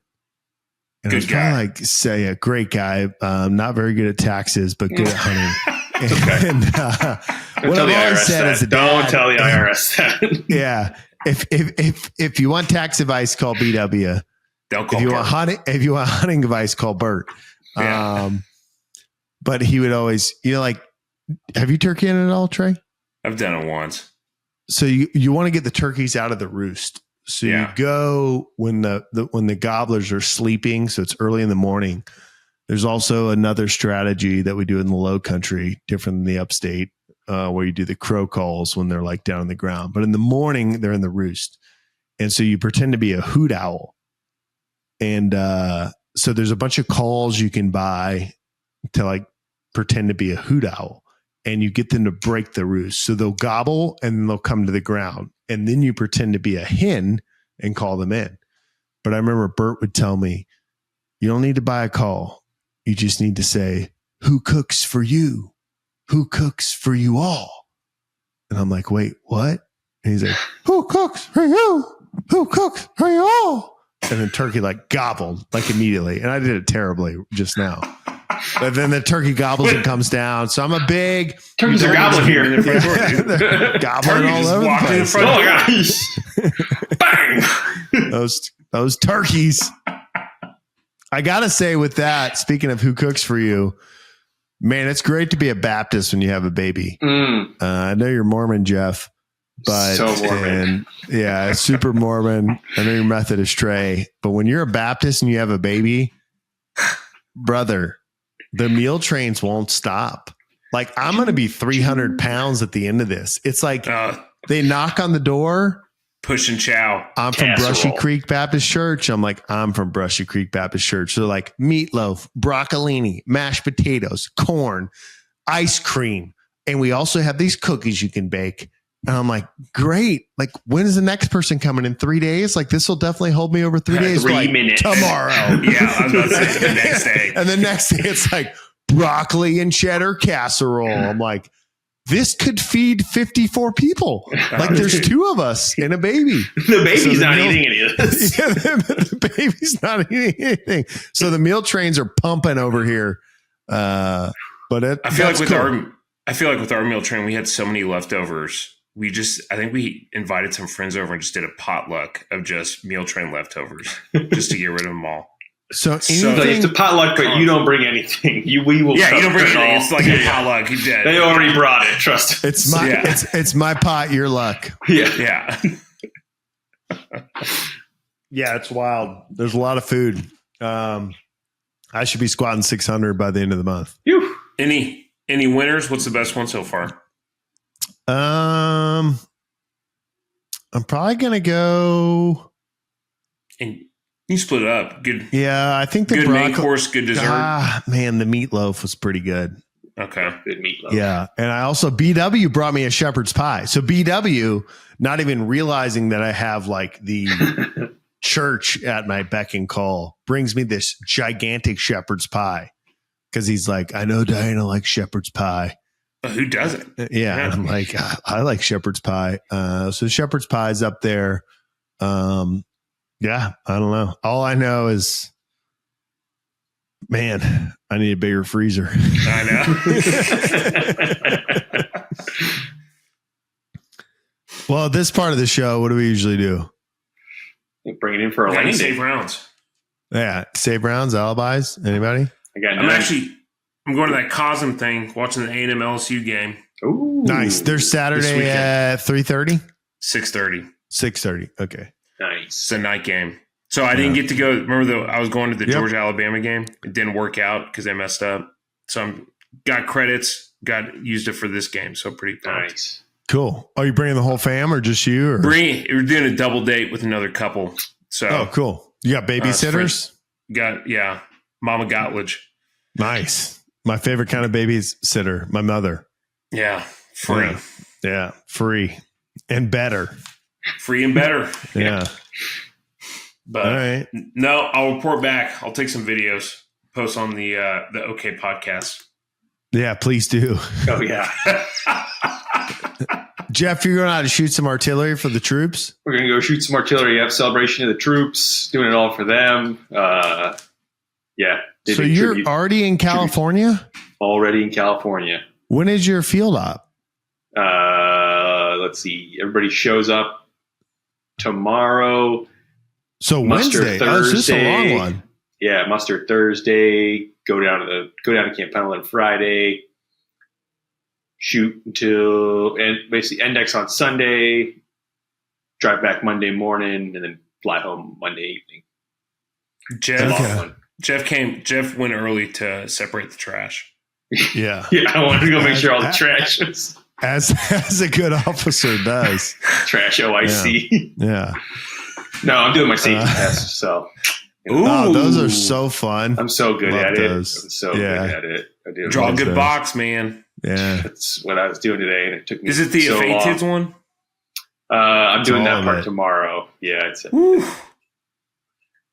And good I was probably like, say, a great guy, not very good at taxes, but good at hunting. Okay. And what I've always said as a dad, don't tell the IRS that. Yeah. If you want tax advice, call BW. They'll call if you Bert. want hunting advice, call Bert. Yeah. But he would always, have you turkey hunted at all, Trey? I've done it once. So you want to get the turkeys out of the roost. So you go when the gobblers are sleeping. So it's early in the morning. There's also another strategy that we do in the low country, different than the upstate, where you do the crow calls when they're like down on the ground. But in the morning, they're in the roost. And so you pretend to be a hoot owl. And so there's a bunch of calls you can buy to like pretend to be a hoot owl. And you get them to break the roost. So they'll gobble and then they'll come to the ground. And then you pretend to be a hen and call them in. But I remember Bert would tell me, you don't need to buy a call. You just need to say, who cooks for you? Who cooks for you all? And I'm like, wait, what? And he's like, who cooks for you? Who cooks for you all? And then turkey like gobbled like immediately. And I did it terribly just now. But then the turkey gobbles and comes down. So I'm a big... Turkeys are gobbling here. They're gobbling all over the place. Oh my gosh. Bang. Those turkeys. I got to say with that, speaking of who cooks for you, man, it's great to be a Baptist when you have a baby. I know you're Mormon, Jeff, but so Mormon. Yeah, super Mormon. I know you're Methodist, Trey, but when you're a Baptist and you have a baby, brother, the meal trains won't stop. Like I'm going to be 300 pounds at the end of this. It's like they knock on the door. Push and chow. I'm from Brushy Creek Baptist Church. I'm like, I'm from Brushy Creek Baptist Church. So they're like meatloaf, broccolini, mashed potatoes, corn, ice cream. And we also have these cookies you can bake. And I'm like, great. Like, when is the next person coming? In 3 days? Like, this will definitely hold me over 3 days. 3 like, minutes. Tomorrow. Yeah, I was about to say the next day. And the next day it's like broccoli and cheddar casserole. I'm like, this could feed 54 people. Like there's 2 of us and a baby. The baby's not eating any of this. Yeah, the baby's not eating anything. So the meal trains are pumping over here. But I feel like with our meal train, we had so many leftovers. I think we invited some friends over and just did a potluck of just meal train leftovers just to get rid of them all. So it's a potluck, but you don't bring anything. We will. Yeah, you don't bring anything. It's like a potluck. They already brought it. Trust me. It's my pot. Your luck. Yeah. Yeah, it's wild. There's a lot of food. I should be squatting 600 by the end of the month. Whew. Any winners? What's the best one so far? I'm probably gonna go. And you split it up. Good. Yeah, I think the good main course, good dessert. Man, the meatloaf was pretty good. Okay, good meatloaf. Yeah, and I also BW brought me a shepherd's pie. So BW, not even realizing that I have like the church at my beck and call, brings me this gigantic shepherd's pie because he's like, I know Diana likes shepherd's pie. Who doesn't? Yeah, I'm like, I like shepherd's pie. So shepherd's pie is up there. Yeah, I don't know. All I know is, man, I need a bigger freezer. I know. Well, this part of the show, what do we usually do? Bring it in for a landing. Save rounds. Yeah, save rounds, alibis. Anybody? I'm going to that Cosm thing, watching the A&M LSU game. Ooh, nice. There's Saturday at 3:30? 6:30. 6:30. Okay. Nice. It's a night game. So I didn't get to go. Remember, I was going to the Georgia-Alabama game. It didn't work out because they messed up. So I got credits, used it for this game. So pretty pumped. Nice. Cool. Are you bringing the whole fam or just you? Or? We're doing a double date with another couple. So cool. You got babysitters? Mama Gottlich. Nice. My favorite kind of babysitter, my mother. Yeah, free. Yeah, free and better. Free and better. Yeah. But all right. No, I'll report back. I'll take some videos, post on the OK podcast. Yeah, please do. Oh yeah. Jeff, you're going out to shoot some artillery for the troops? We're going to go shoot some artillery. You have celebration of the troops, doing it all for them. Yeah. So you're already in California? Already in California. When is your field op? Let's see. Everybody shows up tomorrow. So Wednesday. Thursday. Oh, it's just a long one. Yeah, muster Thursday. Go down to Camp Pendleton Friday. Shoot until and basically index on Sunday. Drive back Monday morning, and then fly home Monday evening. Jeff went early to separate the trash. Yeah. Yeah, I wanted to go make sure all the trash was as a good officer does. Trash OIC. Yeah. No, I'm doing my safety test, so. Oh, those are so fun. I'm so good at those. it. I'm so good at it. I do. Draw a good box, man. Yeah. That's what I was doing today, and it took me Is it the so Fated long. one? I'm doing that part tomorrow. Yeah, it's.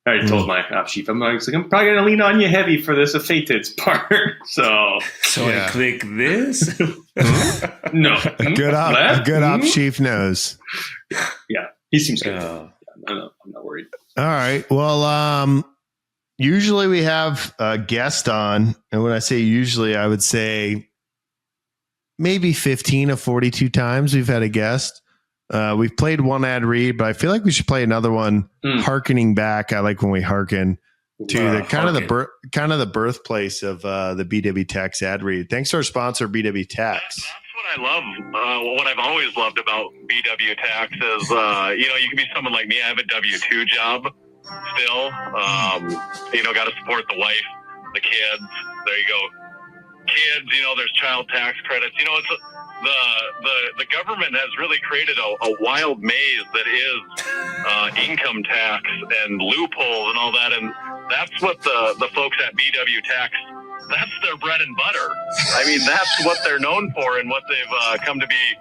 I already told my op chief. I'm probably going to lean on you heavy for this Fated part. So yeah. I click this. No, a good op chief knows. Yeah, he seems good. I'm not worried. All right. Well, usually we have a guest on, and when I say usually, I would say maybe 15 of 42 times we've had a guest. We've played one ad read, but I feel like we should play another one. Harkening back. I like when we harken. to the kind of the birthplace of the BW Tax ad read. Thanks to our sponsor, BW Tax. That's what I love. What I've always loved about BW Tax is, you can be someone like me. I have a W-2 job still. Got to support the wife, the kids. There you go. Kids, there's child tax credits. It's the government has really created a wild maze that is income tax and loopholes and all that. And that's what the folks at BW Tax, that's their bread and butter. I mean, that's what they're known for and what they've come to be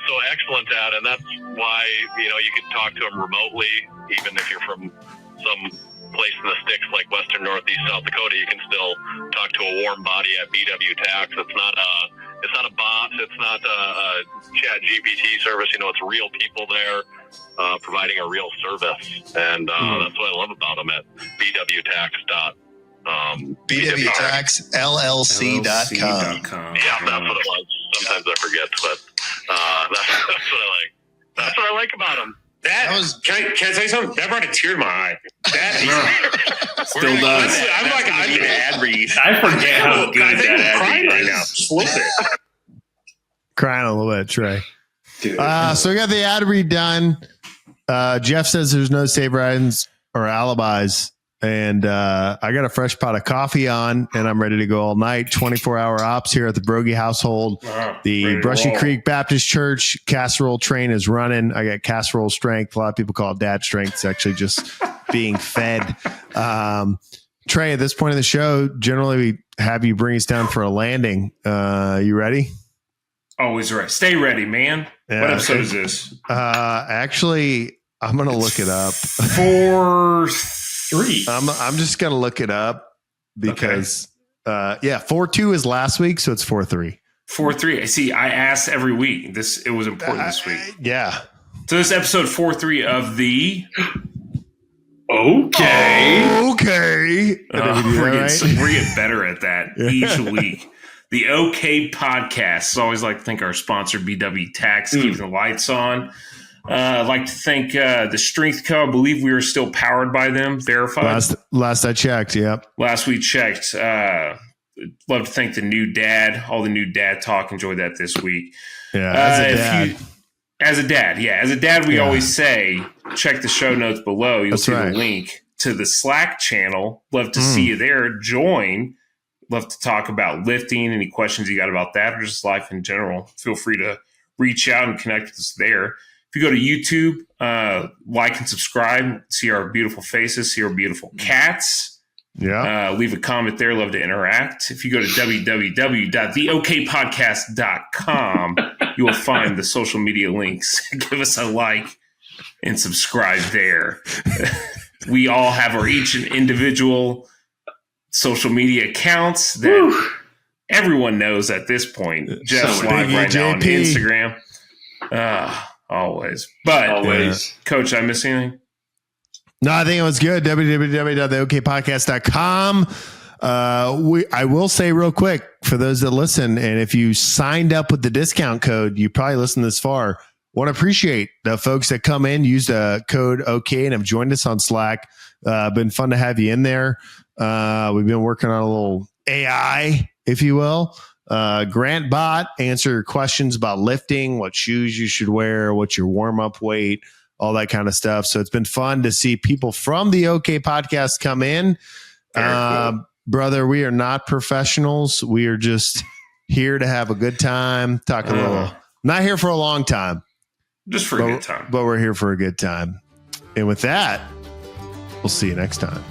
so excellent at. And that's why, you can talk to them remotely, even if you're from some place in the sticks like Western Northeast South Dakota. You can still talk to a warm body at BW Tax. It's not a bot. It's not a chat GPT service. It's real people there providing a real service. And that's what I love about them at BWTax. BWTaxLLC.com. Yeah, that's what it was. Sometimes I forget, but that's what I like. That's what I like about them. Can I say something? That brought a tear to my eye. Still does. I'm like, I need an ad read. I forget how good that ad crying read right is. now. Just a little bit. Crying a little bit, Trey. Dude. So we got the ad read done. Jeff says there's no save rides or alibis. And I got a fresh pot of coffee on, and I'm ready to go all night. 24-hour ops here at the Broggi household. The Brushy Creek Baptist Church casserole train is running. I got casserole strength. A lot of people call it dad strength. It's actually just being fed. Trey, at this point in the show, generally we have you bring us down for a landing. You ready? Always ready. Stay ready, man. Yeah, what episode is this? Actually, I'm going to look it up. 4-3. I'm just going to look it up because, 4-2 is last week. So it's 4-3. 4-3. See, I asked every week. It was important this week. Yeah. So this is episode 4-3 of the. Okay. We're getting better at that each week. The OK Podcast. I always like to thank our sponsor, BW Tax, keeping the lights on. I'd like to thank the Strength Co. I believe we are still powered by them, verified. Last I checked, yep. Last we checked. Love to thank the new dad, all the new dad talk. Enjoyed that this week. Yeah, as a dad, we always say, check the show notes below. You'll see the link to the Slack channel. Love to see you there. Join. Love to talk about lifting. Any questions you got about that or just life in general, feel free to reach out and connect with us there. If you go to YouTube, like and subscribe, see our beautiful faces, see our beautiful cats. Yeah. Leave a comment there. Love to interact. If you go to www.theokpodcast.com, you will find the social media links. Give us a like and subscribe there. We all have our each individual social media accounts that everyone knows at this point. Jeff's live right now on Instagram. Always. But Coach, I miss anything? No, I think it was good. www.theokpodcast.com. I will say real quick for those that listen, and if you signed up with the discount code, you probably listened this far. Want to appreciate the folks that come in, use the code OK, and have joined us on Slack. Been fun to have you in there. We've been working on a little AI, if you will. Grant Bot, answer your questions about lifting, what shoes you should wear, what's your warm-up weight, all that kind of stuff. So it's been fun to see people from the OK Podcast come in. Cool. Brother, we are not professionals. We are just here to have a good time, talk a little. Not here for a long time. Just for a good time. But we're here for a good time. And with that, we'll see you next time.